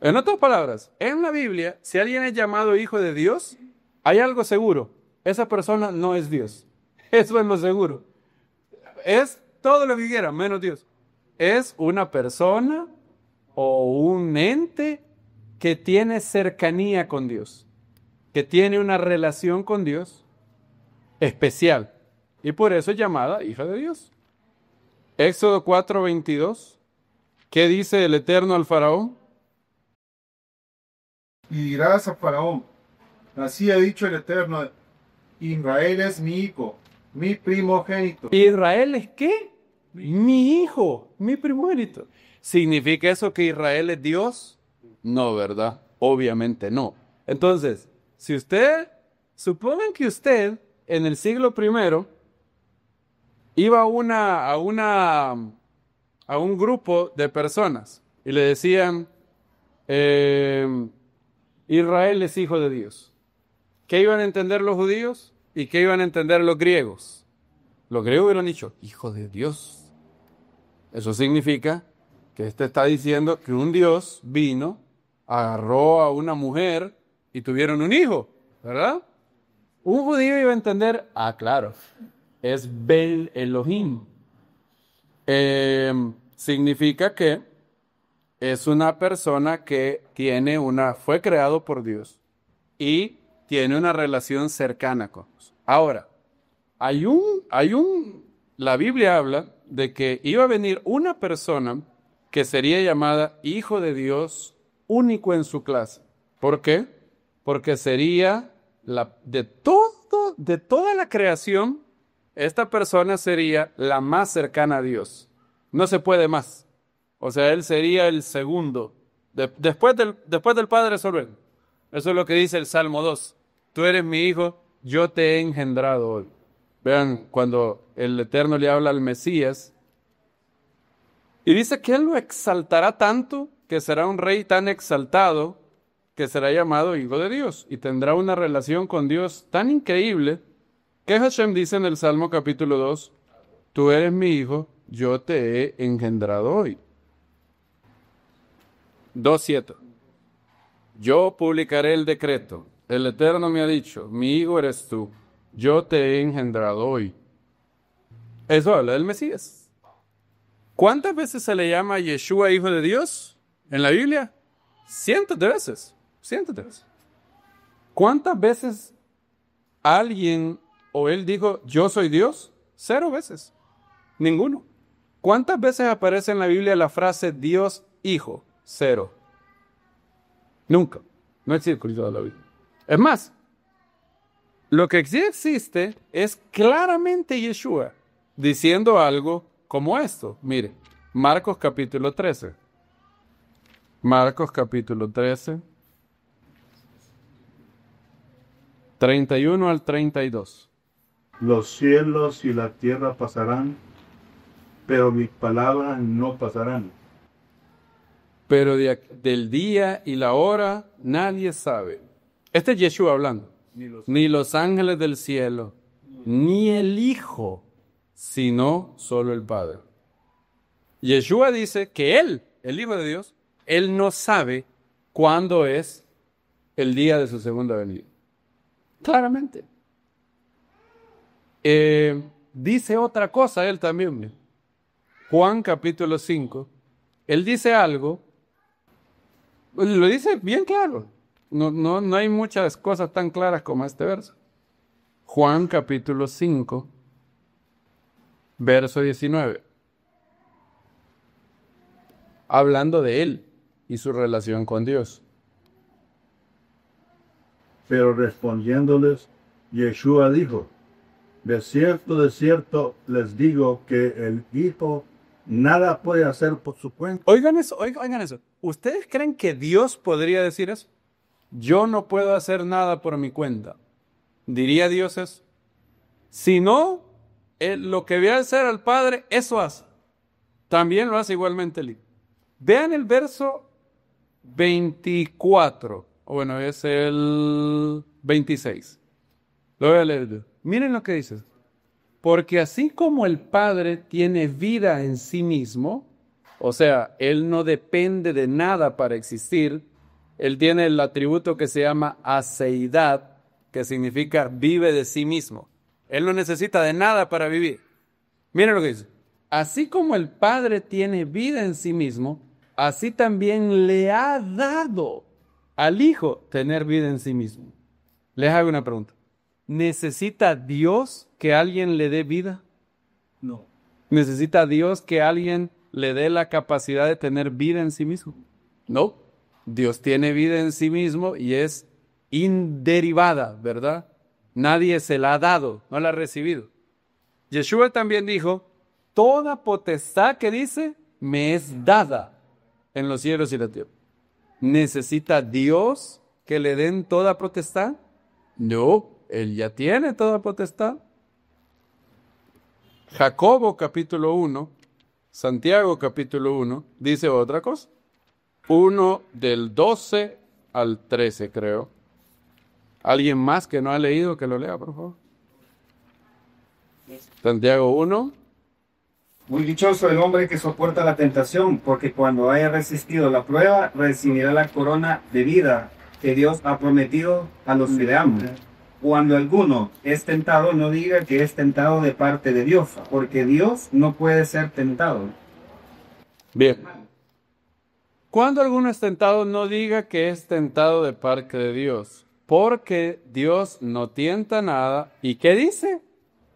En otras palabras, en la Biblia, si alguien es llamado hijo de Dios, hay algo seguro. Esa persona no es Dios. Eso es lo seguro. Es todo lo que quiera, menos Dios. Es una persona o un ente que tiene cercanía con Dios, que tiene una relación con Dios especial. Y por eso es llamada hija de Dios. Éxodo 4:22. ¿Qué dice el Eterno al faraón? Y dirás a Faraón, así ha dicho el Eterno, Israel es mi hijo, mi primogénito. ¿Israel es qué? Mi hijo, mi primogénito. ¿Significa eso que Israel es Dios? No, ¿verdad? Obviamente no. Entonces, si supongan que usted en el siglo I iba a un grupo de personas y le decían, Israel es hijo de Dios. ¿Qué iban a entender los judíos y qué iban a entender los griegos? Los griegos hubieran dicho, hijo de Dios. Eso significa que este está diciendo que un Dios vino, agarró a una mujer y tuvieron un hijo, ¿verdad? Un judío iba a entender, claro, es Bel Elohim. Significa que es una persona que fue creado por Dios y tiene una relación cercana con Dios. Ahora, la Biblia habla de que iba a venir una persona que sería llamada Hijo de Dios único en su clase. ¿Por qué? Porque sería de toda la creación, esta persona sería la más cercana a Dios. No se puede más. O sea, él sería el segundo. Después del Padre solo él. Eso es lo que dice el Salmo 2. Tú eres mi hijo, yo te he engendrado hoy. Vean, cuando el Eterno le habla al Mesías, y dice que él lo exaltará tanto, que será un rey tan exaltado, que será llamado Hijo de Dios, y tendrá una relación con Dios tan increíble, que Hashem dice en el Salmo capítulo 2, tú eres mi hijo, yo te he engendrado hoy. 2:7. Yo publicaré el decreto. El Eterno me ha dicho, mi hijo eres tú, yo te he engendrado hoy. Eso habla del Mesías. ¿Cuántas veces se le llama a Yeshua hijo de Dios en la Biblia? Cientos de veces. Cientos de veces. ¿Cuántas veces alguien o él dijo, yo soy Dios? 0 veces. Ninguno. ¿Cuántas veces aparece en la Biblia la frase Dios hijo? 0. Nunca. No existe en toda la Biblia. Es más, lo que sí existe es claramente Yeshua diciendo algo como esto. Mire, Marcos capítulo 13. Marcos capítulo 13. 31 al 32. Los cielos y la tierra pasarán, pero mis palabras no pasarán. Pero del día y la hora nadie sabe. Este es Yeshua hablando. Ni los ángeles del cielo, ni el Hijo, sino solo el Padre. Yeshua dice que Él, el Hijo de Dios, Él no sabe cuándo es el día de su segunda venida. Claramente. Dice otra cosa Él también. Juan capítulo 5. él dice algo, lo dice bien claro. No hay muchas cosas tan claras como este verso. Juan capítulo 5, verso 19. Hablando de él y su relación con Dios. Pero respondiéndoles, Yeshua dijo, de cierto les digo que el Hijo nada puede hacer por su cuenta. Oigan eso. ¿Ustedes creen que Dios podría decir eso? Yo no puedo hacer nada por mi cuenta. ¿Diría Dios eso? Si no, lo que ve a hacer al Padre, eso hace. También lo hace igualmente el Hijo. Vean el verso 24. Bueno, es el 26. Lo voy a leer. Miren lo que dice. Porque así como el Padre tiene vida en sí mismo, o sea, Él no depende de nada para existir, Él tiene el atributo que se llama aceidad, que significa vive de sí mismo. Él no necesita de nada para vivir. Miren lo que dice. Así como el Padre tiene vida en sí mismo, así también le ha dado al Hijo tener vida en sí mismo. Les hago una pregunta. ¿Necesita Dios que alguien le dé vida? No. ¿Necesita Dios que alguien le dé la capacidad de tener vida en sí mismo? No. Dios tiene vida en sí mismo y es inderivada, ¿verdad? Nadie se la ha dado, no la ha recibido. Yeshua también dijo, toda potestad que dice, me es dada en los cielos y la tierra. ¿Necesita Dios que le den toda potestad? No, Él ya tiene toda potestad. Jacobo capítulo 1, Santiago capítulo 1, dice otra cosa. 1 del 12 al 13, creo. ¿Alguien más que no ha leído que lo lea, por favor? Santiago 1. Muy dichoso el hombre que soporta la tentación, porque cuando haya resistido la prueba, recibirá la corona de vida que Dios ha prometido a los que le aman. Cuando alguno es tentado, no diga que es tentado de parte de Dios, porque Dios no puede ser tentado. Bien. Cuando alguno es tentado, no diga que es tentado de parte de Dios, porque Dios no tienta nada. ¿Y qué dice?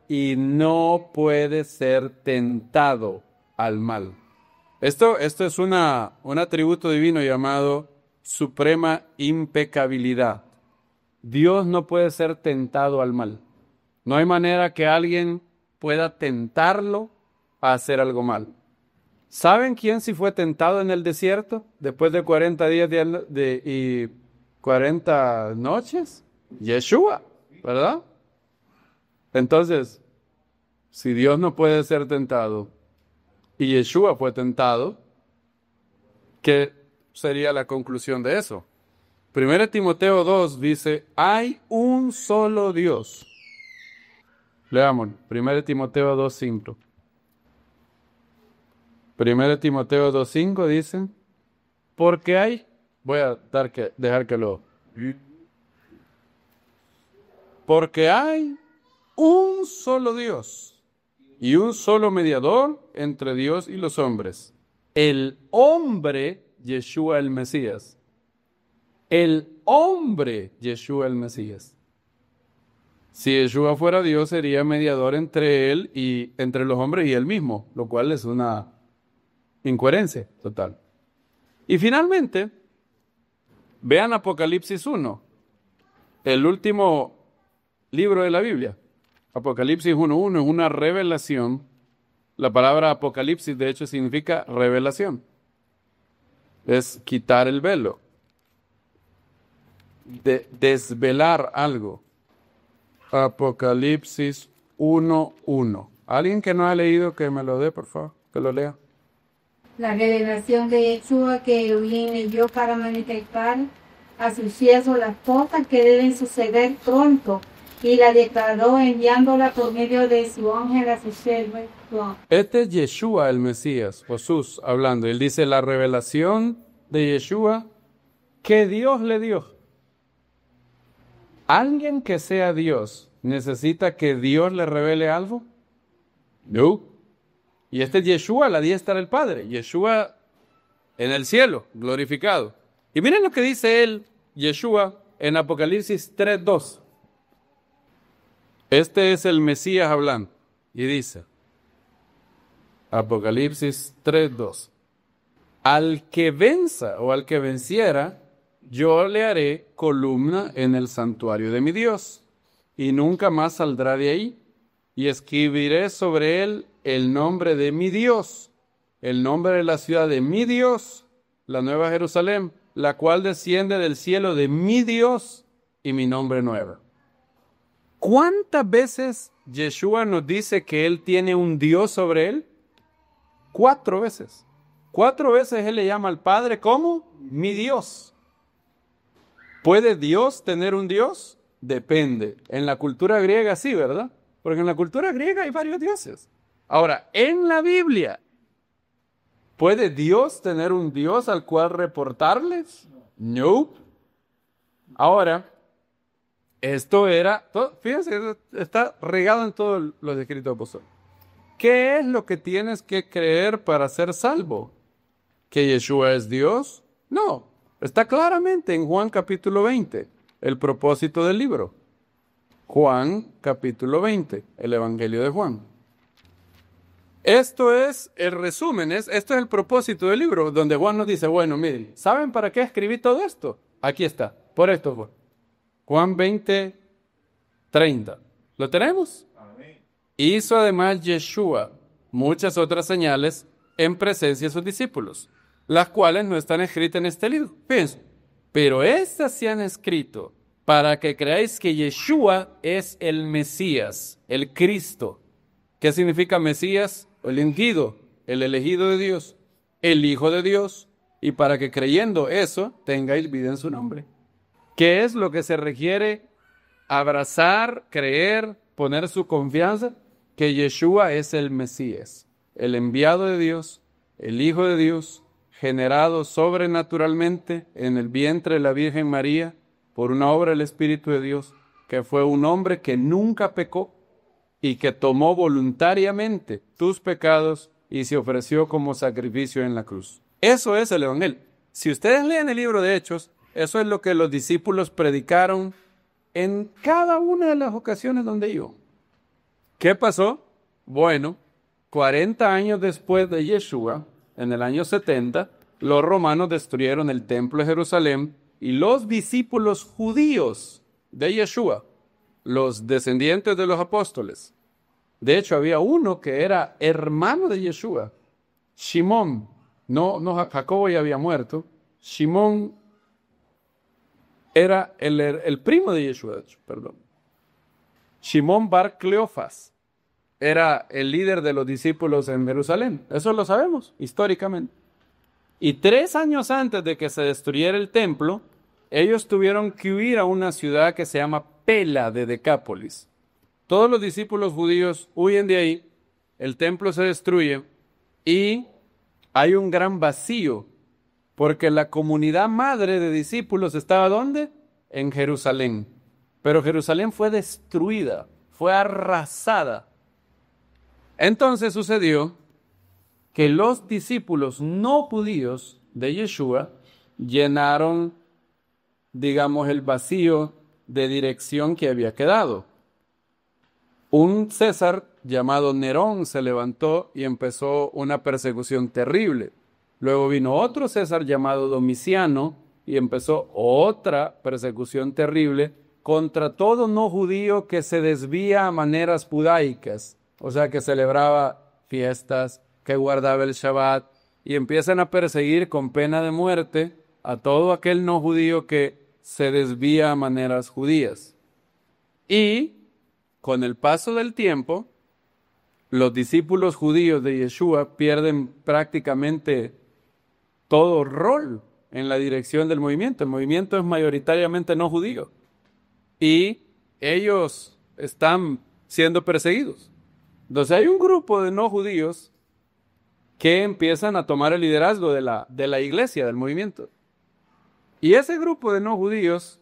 Y no puede ser tentado al mal. Esto es un atributo divino llamado suprema impecabilidad. Dios no puede ser tentado al mal. No hay manera que alguien pueda tentarlo a hacer algo mal. ¿Saben quién sí fue tentado en el desierto después de 40 días y 40 noches? Yeshua, ¿verdad? Entonces, si Dios no puede ser tentado y Yeshua fue tentado, ¿qué sería la conclusión de eso? 1 Timoteo 2 dice, hay un solo Dios. Leamos, 1 Timoteo 2:5. 1 Timoteo 2:5 dice, porque hay, voy a dejar que lo... Porque hay un solo Dios y un solo mediador entre Dios y los hombres. El hombre, Yeshua el Mesías. El hombre, Yeshua el Mesías. Si Yeshua fuera Dios, sería mediador entre él y entre los hombres y él mismo, lo cual es una incoherencia total. Y finalmente, vean Apocalipsis 1, el último libro de la Biblia. Apocalipsis 1:1 es una revelación. La palabra Apocalipsis, de hecho, significa revelación. Es quitar el velo. Desvelar algo. Apocalipsis 1:1. ¿Alguien que no ha leído que me lo dé, por favor? Que lo lea. La revelación de Yeshua que Elohim envió para manifestar a sus siervos las cosas que deben suceder pronto, y la declaró enviándola por medio de su ángel a sus siervos. Este es Yeshua el Mesías, Jesús hablando. Él dice la revelación de Yeshua que Dios le dio. ¿Alguien que sea Dios necesita que Dios le revele algo? No. Y este es Yeshua, la diestra del Padre. Yeshua en el cielo, glorificado. Y miren lo que dice él, Yeshua, en Apocalipsis 3:2. Este es el Mesías hablando. Y dice, Apocalipsis 3:2. Al que venza o al que venciera, yo le haré columna en el santuario de mi Dios, y nunca más saldrá de ahí. Y escribiré sobre él el nombre de mi Dios, el nombre de la ciudad de mi Dios, la nueva Jerusalén, la cual desciende del cielo de mi Dios, y mi nombre nuevo. ¿Cuántas veces Yeshua nos dice que él tiene un Dios sobre él? 4 veces. 4 veces él le llama al Padre como mi Dios. ¿Puede Dios tener un Dios? Depende. En la cultura griega sí, ¿verdad? Porque en la cultura griega hay varios dioses. Ahora, en la Biblia, ¿puede Dios tener un Dios al cual reportarles? No. Ahora, esto era, fíjense, está regado en todos los escritos apóstoles. ¿Qué es lo que tienes que creer para ser salvo? ¿Que Yeshua es Dios? No, está claramente en Juan capítulo 20, el propósito del libro. Juan capítulo 20, el Evangelio de Juan. Esto es el resumen, esto es el propósito del libro, donde Juan nos dice, bueno, miren, ¿saben para qué escribí todo esto? Aquí está, por esto fue. Juan 20:30. ¿Lo tenemos? Amén. Hizo además Yeshua muchas otras señales en presencia de sus discípulos, las cuales no están escritas en este libro. Fíjense, pero estas se han escrito para que creáis que Yeshua es el Mesías, el Cristo. ¿Qué significa Mesías? El ungido, el elegido de Dios, el Hijo de Dios, y para que creyendo eso tengáis vida en su nombre. ¿Qué es lo que se requiere? Abrazar, creer, poner su confianza, que Yeshua es el Mesías, el enviado de Dios, el Hijo de Dios, generado sobrenaturalmente en el vientre de la Virgen María por una obra del Espíritu de Dios, que fue un hombre que nunca pecó y que tomó voluntariamente tus pecados y se ofreció como sacrificio en la cruz. Eso es el Evangelio. Si ustedes leen el libro de Hechos, eso es lo que los discípulos predicaron en cada una de las ocasiones donde iban. ¿Qué pasó? Bueno, 40 años después de Yeshua, en el año 70, los romanos destruyeron el templo de Jerusalén y los discípulos judíos de Yeshua, los descendientes de los apóstoles. De hecho, había uno que era hermano de Yeshua, Shimón. No, Jacobo ya había muerto. Shimón era el primo de Yeshua, de hecho, perdón. Shimón bar Cleofas era el líder de los discípulos en Jerusalén. Eso lo sabemos históricamente. Y 3 años antes de que se destruyera el templo, ellos tuvieron que huir a una ciudad que se llama Pela de Decápolis. Todos los discípulos judíos huyen de ahí, el templo se destruye y hay un gran vacío, porque la comunidad madre de discípulos estaba ¿dónde? En Jerusalén. Pero Jerusalén fue destruida, fue arrasada. Entonces sucedió que los discípulos no judíos de Yeshua llenaron, digamos, el vacío de dirección que había quedado. Un César llamado Nerón se levantó y empezó una persecución terrible. Luego vino otro César llamado Domiciano y empezó otra persecución terrible contra todo no judío que se desvía a maneras judaicas, o sea, que celebraba fiestas, que guardaba el Shabbat, y empiezan a perseguir con pena de muerte a todo aquel no judío que se desvía a maneras judías. Y con el paso del tiempo, los discípulos judíos de Yeshua pierden prácticamente todo rol en la dirección del movimiento. El movimiento es mayoritariamente no judío y ellos están siendo perseguidos. Entonces hay un grupo de no judíos que empiezan a tomar el liderazgo de la iglesia, del movimiento. Y ese grupo de no judíos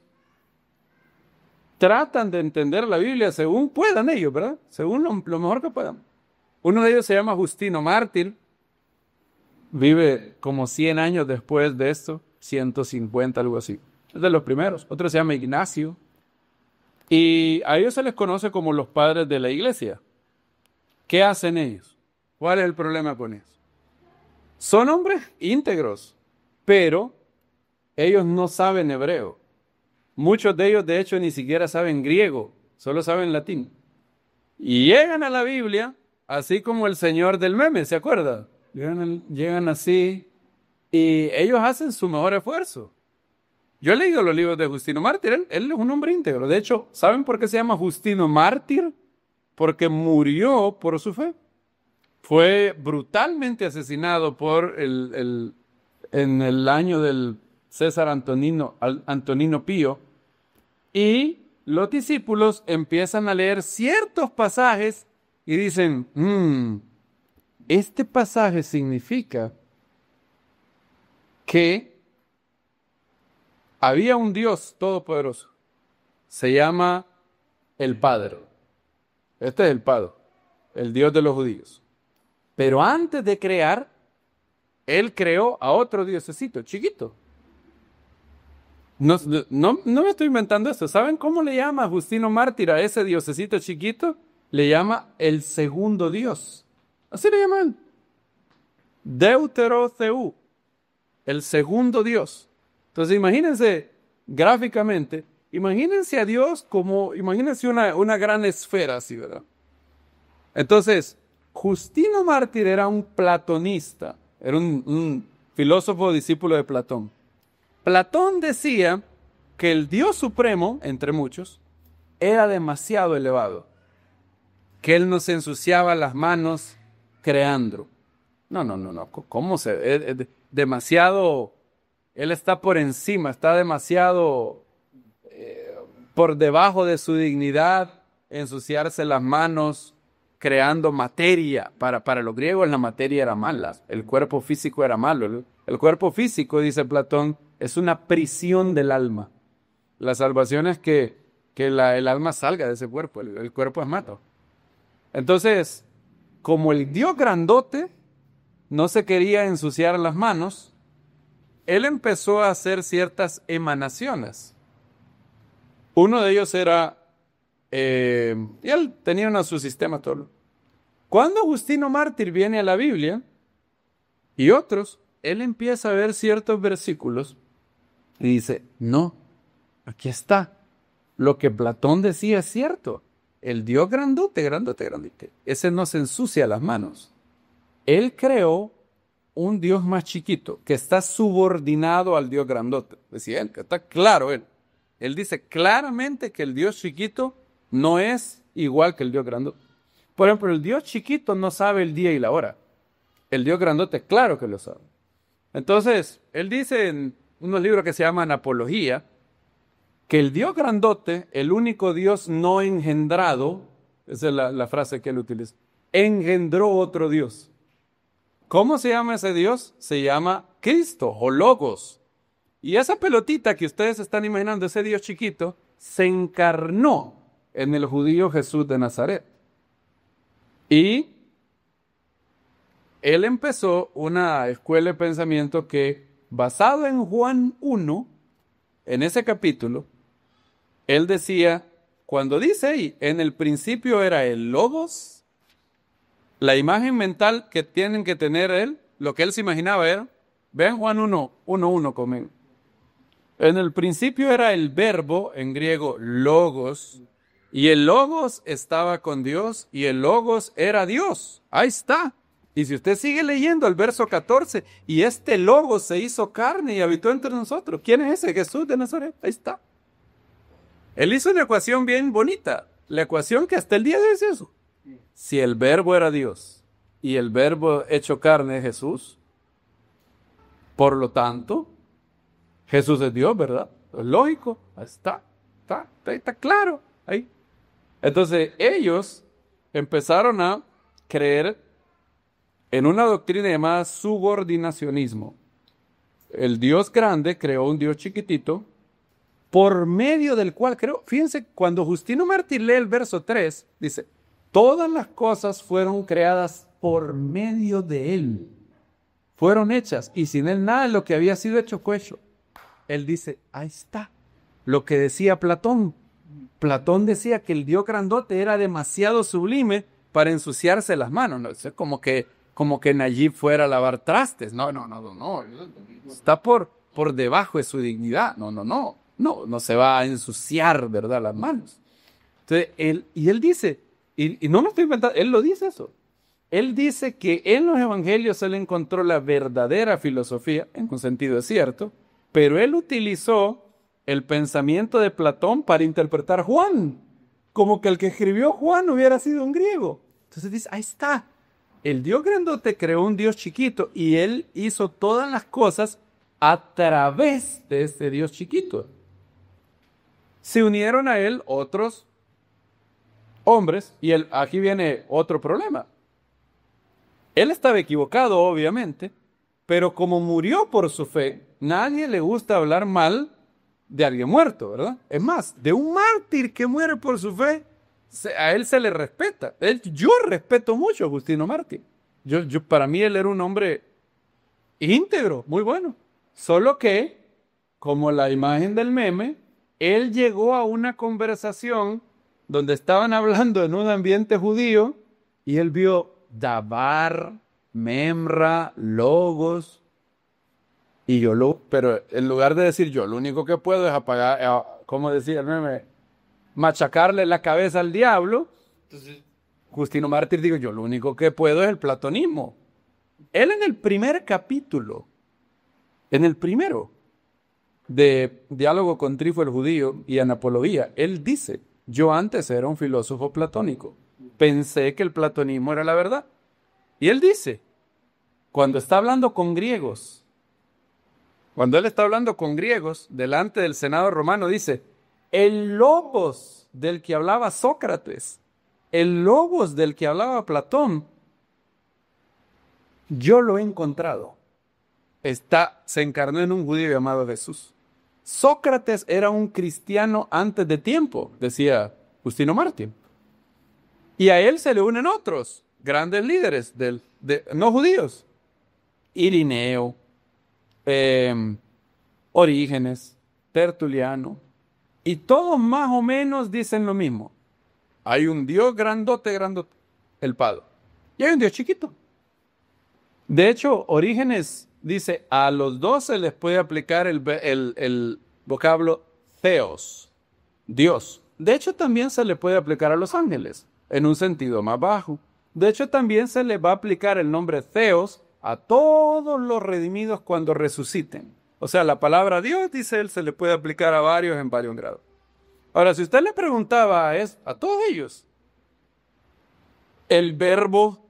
tratan de entender la Biblia según puedan ellos, ¿verdad? Según lo mejor que puedan. Uno de ellos se llama Justino Mártir. vive como 100 años después de esto, 150, algo así. Es de los primeros. Otro se llama Ignacio. Y a ellos se les conoce como los padres de la iglesia. ¿Qué hacen ellos? ¿Cuál es el problema con ellos? Son hombres íntegros, pero ellos no saben hebreo. Muchos de ellos, de hecho, ni siquiera saben griego, solo saben latín. Y llegan a la Biblia, así como el señor del meme, ¿se acuerda? Llegan así y ellos hacen su mejor esfuerzo. Yo he leído los libros de Justino Mártir, él es un hombre íntegro. De hecho, ¿saben por qué se llama Justino Mártir? Porque murió por su fe. Fue brutalmente asesinado en el año del César Antonino Pío. Y los discípulos empiezan a leer ciertos pasajes y dicen, este pasaje significa que había un Dios todopoderoso. Se llama el Padre. Este es el Padre, el Dios de los judíos. Pero antes de crear, Él creó a otro diosecito, chiquito. No me estoy inventando esto. ¿Saben cómo le llama Justino Mártir a ese diosecito chiquito? Le llama el segundo Dios. Así le llama él. Deuterotheú, el segundo Dios. Entonces imagínense gráficamente, imagínense a Dios imagínense una gran esfera así, ¿verdad? Entonces, Justino Mártir era un platonista, era un filósofo discípulo de Platón. Platón decía que el Dios supremo, entre muchos, era demasiado elevado, que él nos ensuciaba las manos creando. No, ¿cómo se...? Demasiado... Él está por encima, está demasiado por debajo de su dignidad, ensuciarse las manos, creando materia. Para los griegos la materia era mala, el cuerpo físico era malo. El cuerpo físico, dice Platón, es una prisión del alma. La salvación es que el alma salga de ese cuerpo, el cuerpo es malo. Entonces, como el Dios grandote no se quería ensuciar las manos, él empezó a hacer ciertas emanaciones. Uno de ellos era, y él tenía su sistema todo. Cuando Justino Mártir viene a la Biblia y otros, él empieza a ver ciertos versículos y dice, no, aquí está. Lo que Platón decía es cierto. El Dios grandote, ese no se ensucia las manos. Él creó un Dios más chiquito, que está subordinado al Dios grandote. Decía él, que está claro él. Él dice claramente que el Dios chiquito no es igual que el Dios grandote. Por ejemplo, el Dios chiquito no sabe el día y la hora. El Dios grandote, claro que lo sabe. Entonces, él dice en unos libros que se llaman Apología, que el Dios grandote, el único Dios no engendrado, esa es la frase que él utiliza, engendró otro Dios. ¿Cómo se llama ese Dios? Se llama Cristo o Logos. Y esa pelotita que ustedes están imaginando, ese Dios chiquito, se encarnó en el judío Jesús de Nazaret. Y él empezó una escuela de pensamiento que, basado en Juan 1, en ese capítulo, él decía, cuando dice ahí, en el principio era el Logos, la imagen mental que tienen que tener él, lo que él se imaginaba era, vean Juan 1:1 conmigo. En el principio era el verbo, en griego logos, y el logos estaba con Dios, y el logos era Dios. Ahí está. Y si usted sigue leyendo el verso 14, y este logos se hizo carne y habitó entre nosotros. ¿Quién es ese? Jesús de Nazaret. Ahí está. Él hizo una ecuación bien bonita, la ecuación que hasta el día de hoy es eso. Si el verbo era Dios y el verbo hecho carne es Jesús, por lo tanto, Jesús es Dios, ¿verdad? Es lógico, está claro ahí. Entonces ellos empezaron a creer en una doctrina llamada subordinacionismo. El Dios grande creó un Dios chiquitito por medio del cual creó. Fíjense, cuando Justino Mártir lee el verso 3, dice, todas las cosas fueron creadas por medio de Él. fueron hechas, y sin él nada de lo que había sido hecho fue hecho. Él dice, ahí está, lo que decía Platón. Platón decía que el Dios grandote era demasiado sublime para ensuciarse las manos. ¿No? Es como que Nayib fuera a lavar trastes. No. Está por debajo de su dignidad. No se va a ensuciar, ¿verdad?, las manos. Entonces, él dice, y no lo estoy inventando, él lo dice eso. Él dice que en los evangelios él encontró la verdadera filosofía, en un sentido es cierto, pero él utilizó el pensamiento de Platón para interpretar Juan, como que el que escribió Juan hubiera sido un griego. Entonces dice, ahí está, el Dios grandote creó un Dios chiquito y él hizo todas las cosas a través de este Dios chiquito. Se unieron a él otros hombres y aquí viene otro problema. Él estaba equivocado, obviamente, pero como murió por su fe, nadie le gusta hablar mal de alguien muerto, ¿verdad? Es más, de un mártir que muere por su fe, a él se le respeta. Yo respeto mucho a Justino Mártir. Para mí él era un hombre íntegro, muy bueno. Solo que, como la imagen del meme, él llegó a una conversación donde estaban hablando en un ambiente judío y él vio Dabar, Memra, Logos. Pero en lugar de decir yo, lo único que puedo es apagar, como decía el meme, machacarle la cabeza al diablo. Entonces, Justino Mártir digo, yo lo único que puedo es el platonismo. Él en el primer capítulo, en el primero de Diálogo con Trifo el Judío y Anapología, él dice, yo antes era un filósofo platónico, pensé que el platonismo era la verdad. Y él dice, cuando está hablando con griegos, cuando él está hablando con griegos, delante del Senado romano, dice, el logos del que hablaba Sócrates, el logos del que hablaba Platón, yo lo he encontrado. Se encarnó en un judío llamado Jesús. Sócrates era un cristiano antes de tiempo, decía Justino Mártir. Y a él se le unen otros grandes líderes no judíos. Irineo, Orígenes, Tertuliano, y todos más o menos dicen lo mismo. Hay un Dios grandote, el Padre, y hay un Dios chiquito. De hecho, Orígenes dice, a los dos se les puede aplicar el vocablo theos, Dios. De hecho, también se le puede aplicar a los ángeles, en un sentido más bajo. De hecho, también se le va a aplicar el nombre theos a todos los redimidos cuando resuciten. O sea, la palabra Dios, dice él, se le puede aplicar a varios en varios grados. Ahora, si usted le preguntaba a todos ellos, el verbo,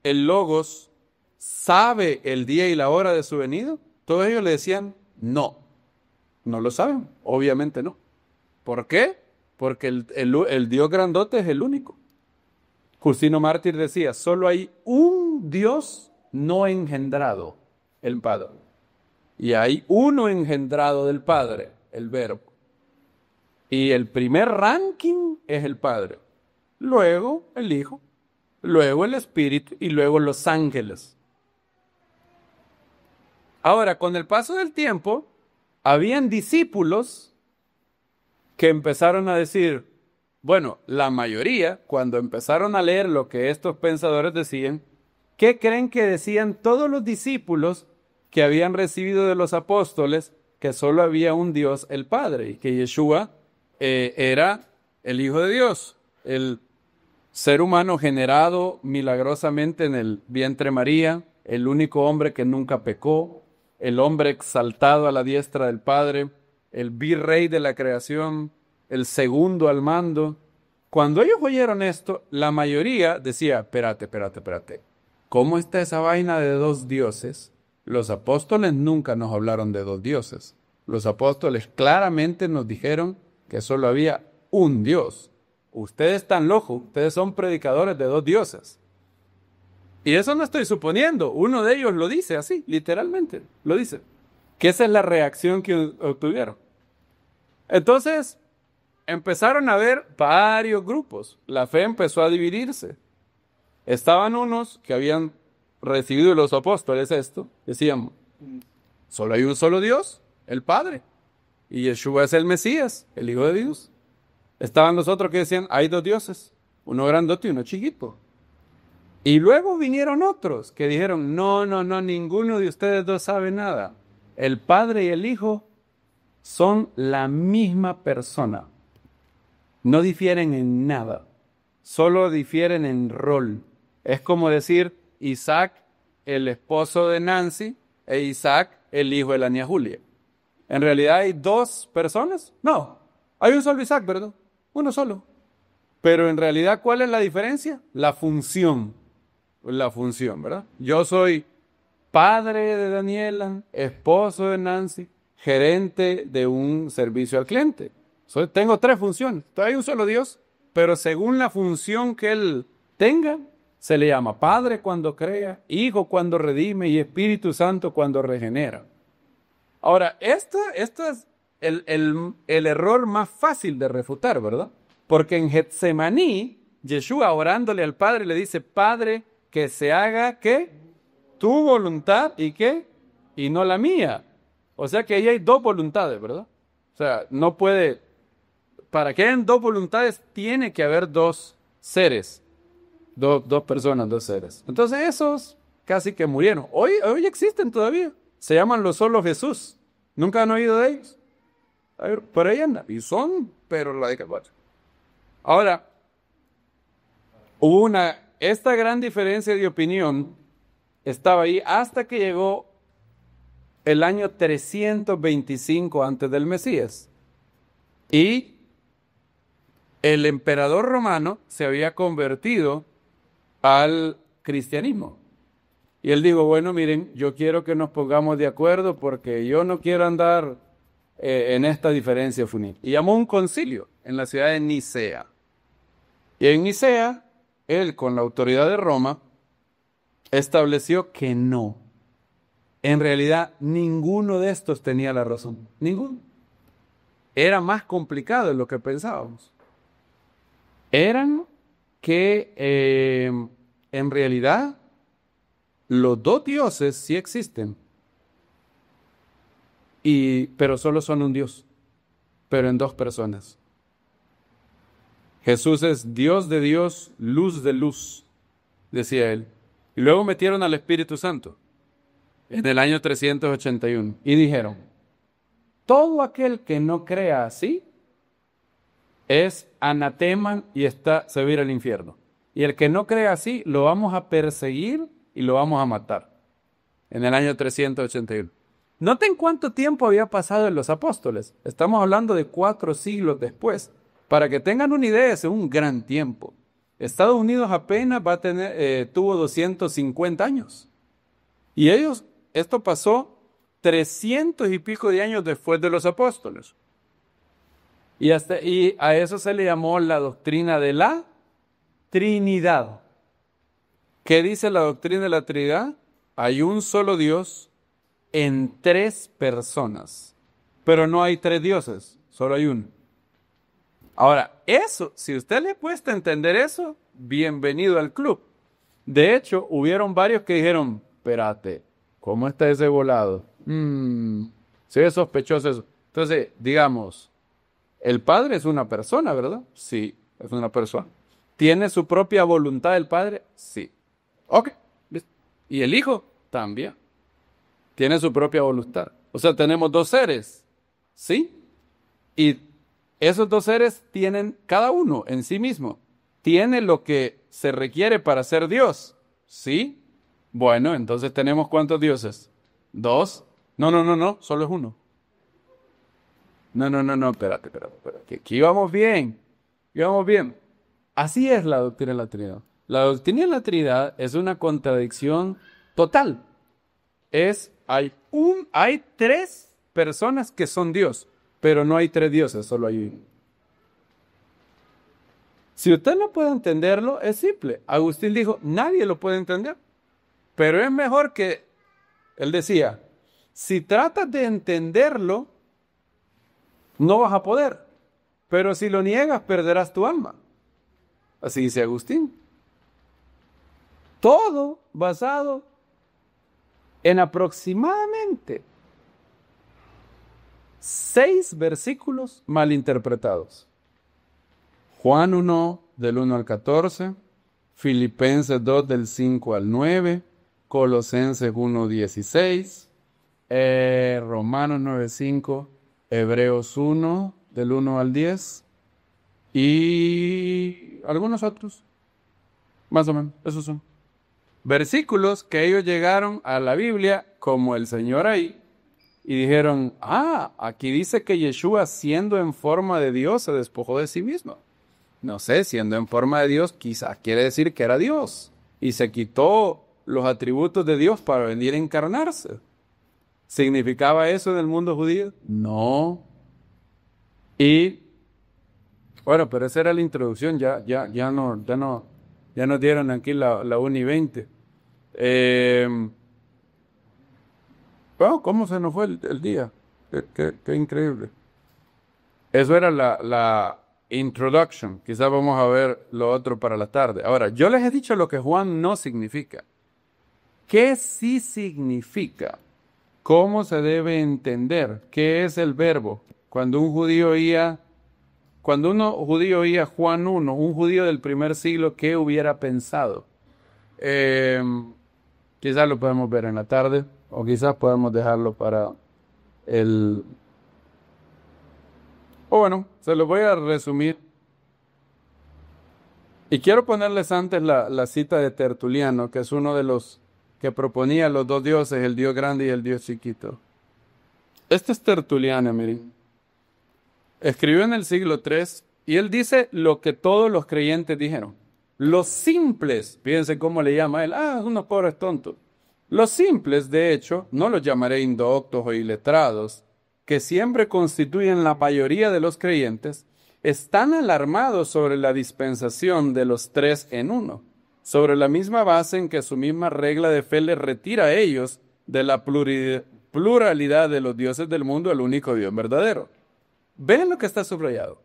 el logos, ¿sabe el día y la hora de su venida? Todos ellos le decían, no lo saben, obviamente no. ¿Por qué? Porque el Dios grandote es el único. Justino Mártir decía, solo hay un Dios no engendrado, el Padre. Y hay uno engendrado del Padre, el Verbo. Y el primer ranking es el Padre. Luego el Hijo, luego el Espíritu y luego los ángeles. Ahora, con el paso del tiempo, habían discípulos que empezaron a decir, bueno, la mayoría, cuando empezaron a leer lo que estos pensadores decían, ¿qué creen que decían todos los discípulos que habían recibido de los apóstoles que solo había un Dios, el Padre, y que Yeshua era el Hijo de Dios, el ser humano generado milagrosamente en el vientre de María, el único hombre que nunca pecó, el hombre exaltado a la diestra del Padre, el virrey de la creación, el segundo al mando? Cuando ellos oyeron esto, la mayoría decía, espérate. ¿Cómo está esa vaina de dos dioses? Los apóstoles nunca nos hablaron de dos dioses. Los apóstoles claramente nos dijeron que solo había un Dios. Ustedes están locos, ustedes son predicadores de dos dioses. Y eso no estoy suponiendo, uno de ellos lo dice así, literalmente, lo dice. Que esa es la reacción que obtuvieron. Entonces, empezaron a haber varios grupos. La fe empezó a dividirse. Estaban unos que habían recibido de los apóstoles esto, decían, solo hay un solo Dios, el Padre, y Yeshua es el Mesías, el Hijo de Dios. Estaban los otros que decían, hay dos dioses, uno grandote y uno chiquito. Y luego vinieron otros que dijeron, no, ninguno de ustedes dos sabe nada. El Padre y el Hijo son la misma persona. No difieren en nada, solo difieren en rol. Es como decir Isaac, el esposo de Nancy, e Isaac, el hijo de la niña Julia. ¿En realidad hay dos personas? No, hay un solo Isaac, ¿verdad? Uno solo. Pero en realidad, ¿cuál es la diferencia? La función, ¿verdad? Yo soy padre de Daniela, esposo de Nancy, gerente de un servicio al cliente. Tengo tres funciones. Hay un solo Dios, pero según la función que Él tenga, se le llama Padre cuando crea, Hijo cuando redime y Espíritu Santo cuando regenera. Ahora, esto es el error más fácil de refutar, ¿verdad? Porque en Getsemaní, Yeshua orándole al Padre le dice, Padre, que se haga, ¿qué? Tu voluntad y ¿qué? Y no la mía. O sea que ahí hay dos voluntades, ¿verdad? O sea, no puede... Para que hayan dos voluntades, tiene que haber dos seres. Dos personas, dos seres. Entonces esos casi que murieron. Hoy existen todavía. Se llaman los solos Jesús. ¿Nunca han oído de ellos? A ver, por ahí andan. Y son, pero la de caballo. Ahora, esta gran diferencia de opinión estaba ahí hasta que llegó el año 325 antes del Mesías. Y el emperador romano se había convertido al cristianismo. Y él dijo, bueno, miren, yo quiero que nos pongamos de acuerdo porque yo no quiero andar en esta diferencia funil. Y llamó un concilio en la ciudad de Nicea. Y en Nicea, él con la autoridad de Roma, estableció que no. En realidad, ninguno de estos tenía la razón. Ninguno. Era más complicado de lo que pensábamos. Eran que en realidad los dos dioses sí existen, pero solo son un Dios, pero en dos personas. Jesús es Dios de Dios, luz de luz, decía él. Y luego metieron al Espíritu Santo en el año 381 y dijeron, todo aquel que no crea así es anatema y se va a ir al infierno. Y el que no crea así, lo vamos a perseguir y lo vamos a matar. En el año 381. Noten cuánto tiempo había pasado en los apóstoles. Estamos hablando de 4 siglos después. Para que tengan una idea, es un gran tiempo. Estados Unidos apenas tuvo 250 años. Y esto pasó 300 y pico de años después de los apóstoles. Y a eso se le llamó la doctrina de la Trinidad. ¿Qué dice la doctrina de la Trinidad? Hay un solo Dios en 3 personas. Pero no hay 3 dioses, solo hay uno. Ahora, si usted le cuesta entender eso, bienvenido al club. De hecho, hubieron varios que dijeron, espérate, ¿cómo está ese volado? Se ve sospechoso eso. Entonces, digamos, el Padre es una persona, ¿verdad? Sí, es una persona. ¿Tiene su propia voluntad el Padre? Sí. Ok. Y el Hijo también. Tiene su propia voluntad. O sea, tenemos 2 seres. ¿Sí? Y esos 2 seres tienen, cada uno en sí mismo, tiene lo que se requiere para ser Dios. ¿Sí? Bueno, entonces tenemos ¿cuántos dioses? 2. No, solo es uno. No, espérate. Aquí vamos bien. Así es la doctrina de la Trinidad. La doctrina de la Trinidad es una contradicción total. Hay 3 personas que son Dios, pero no hay 3 dioses, solo hay uno. Si usted no puede entenderlo, es simple. Agustín dijo, nadie lo puede entender. Pero es mejor que, él decía, si tratas de entenderlo, no vas a poder. Pero si lo niegas, perderás tu alma. Así dice Agustín. Todo basado en aproximadamente 6 versículos mal interpretados. Juan 1, del 1 al 14, Filipenses 2, del 5 al 9, Colosenses 1, 16, Romanos 9, 5, Hebreos 1, del 1 al 10, y algunos otros, más o menos, esos son. Versículos que ellos llegaron a la Biblia, como el Señor ahí, y dijeron, aquí dice que Yeshua, siendo en forma de Dios, se despojó de sí mismo. No sé, siendo en forma de Dios, quizás quiere decir que era Dios, y se quitó los atributos de Dios para venir a encarnarse. ¿Significaba eso en el mundo judío? No. Y, bueno, pero esa era la introducción, ya nos dieron aquí la 1 y 20. Bueno, ¿cómo se nos fue el día? Qué increíble. Eso era la introduction. Quizás vamos a ver lo otro para la tarde. Ahora, yo les he dicho lo que Juan no significa. ¿Qué sí significa? ¿Cómo se debe entender? ¿Qué es el verbo? Cuando un judío oía Juan 1, un judío del primer siglo, ¿qué hubiera pensado? Quizás lo podemos ver en la tarde, o quizás podemos dejarlo para el... bueno, se lo voy a resumir. Y quiero ponerles antes la cita de Tertuliano, que es uno de los que proponía los dos dioses, el Dios grande y el Dios chiquito. Este es Tertuliano, miren. Escribió en el siglo III y él dice lo que todos los creyentes dijeron. Los simples, fíjense cómo le llama a él, unos pobres tontos. Los simples, de hecho, no los llamaré indoctos o iletrados, que siempre constituyen la mayoría de los creyentes, están alarmados sobre la dispensación de los 3 en 1, sobre la misma base en que su misma regla de fe les retira a ellos de la pluralidad de los dioses del mundo al único Dios verdadero. Ven lo que está subrayado.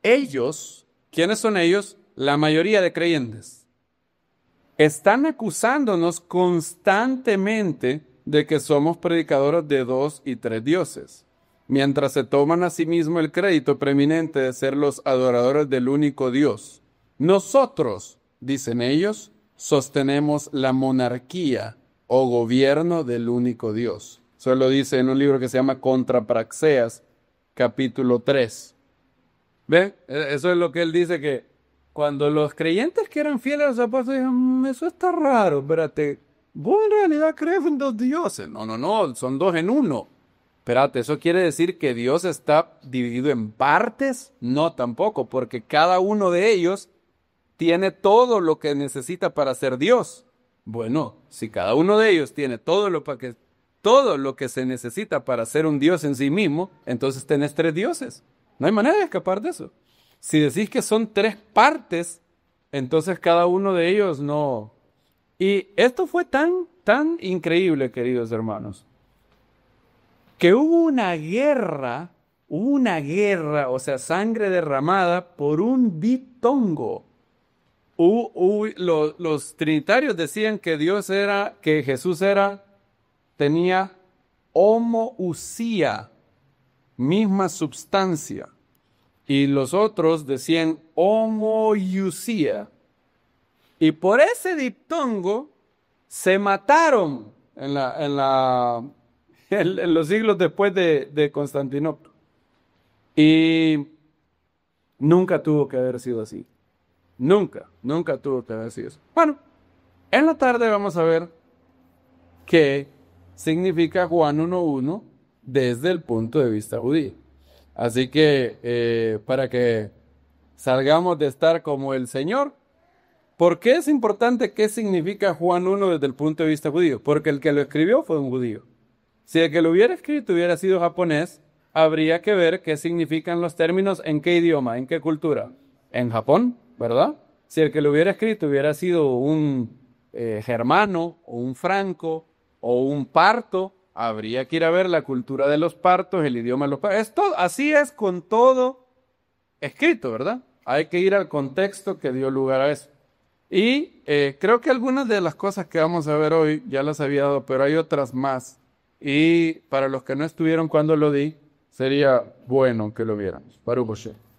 Ellos, ¿quiénes son ellos? La mayoría de creyentes. Están acusándonos constantemente de que somos predicadores de 2 y 3 dioses, mientras se toman a sí mismo el crédito preeminente de ser los adoradores del único Dios. Nosotros, dicen ellos, sostenemos la monarquía o gobierno del único Dios. Eso lo dice en un libro que se llama Contra Praxeas, capítulo 3. ¿Ven? Eso es lo que él dice, que cuando los creyentes que eran fieles a los apóstoles dijeron, eso está raro, espérate, vos en realidad crees en 2 dioses. No, son 2 en 1. Espérate, ¿eso quiere decir que Dios está dividido en partes? No, tampoco, porque cada uno de ellos tiene todo lo que necesita para ser Dios. Bueno, si cada uno de ellos tiene todo lo que se necesita para ser un Dios en sí mismo, entonces tenés 3 dioses. No hay manera de escapar de eso. Si decís que son 3 partes, entonces cada uno de ellos no. Y esto fue tan increíble, queridos hermanos, que hubo una guerra, o sea, sangre derramada por un bitongo. Los trinitarios decían que Jesús tenía homousía, misma substancia. Y los otros decían homoiusía. Y por ese diptongo se mataron en los siglos después de Constantinopla. Y nunca tuvo que haber sido así. Nunca tuvo que haber sido así. Bueno, en la tarde vamos a ver qué significa Juan 1:1 desde el punto de vista judío. Así que para que salgamos de estar como el Señor, ¿por qué es importante qué significa Juan 1 desde el punto de vista judío? Porque el que lo escribió fue un judío. Si el que lo hubiera escrito hubiera sido japonés, habría que ver qué significan los términos, en qué idioma, en qué cultura. En Japón, ¿verdad? Si el que lo hubiera escrito hubiera sido un germano, o un franco, o un parto, habría que ir a ver la cultura de los partos, el idioma de los partos. Así es con todo escrito, ¿verdad? Hay que ir al contexto que dio lugar a eso. Y creo que algunas de las cosas que vamos a ver hoy ya las había dado, pero hay otras más. Y para los que no estuvieron cuando lo di, sería bueno que lo viéramos. Baruch Hashem.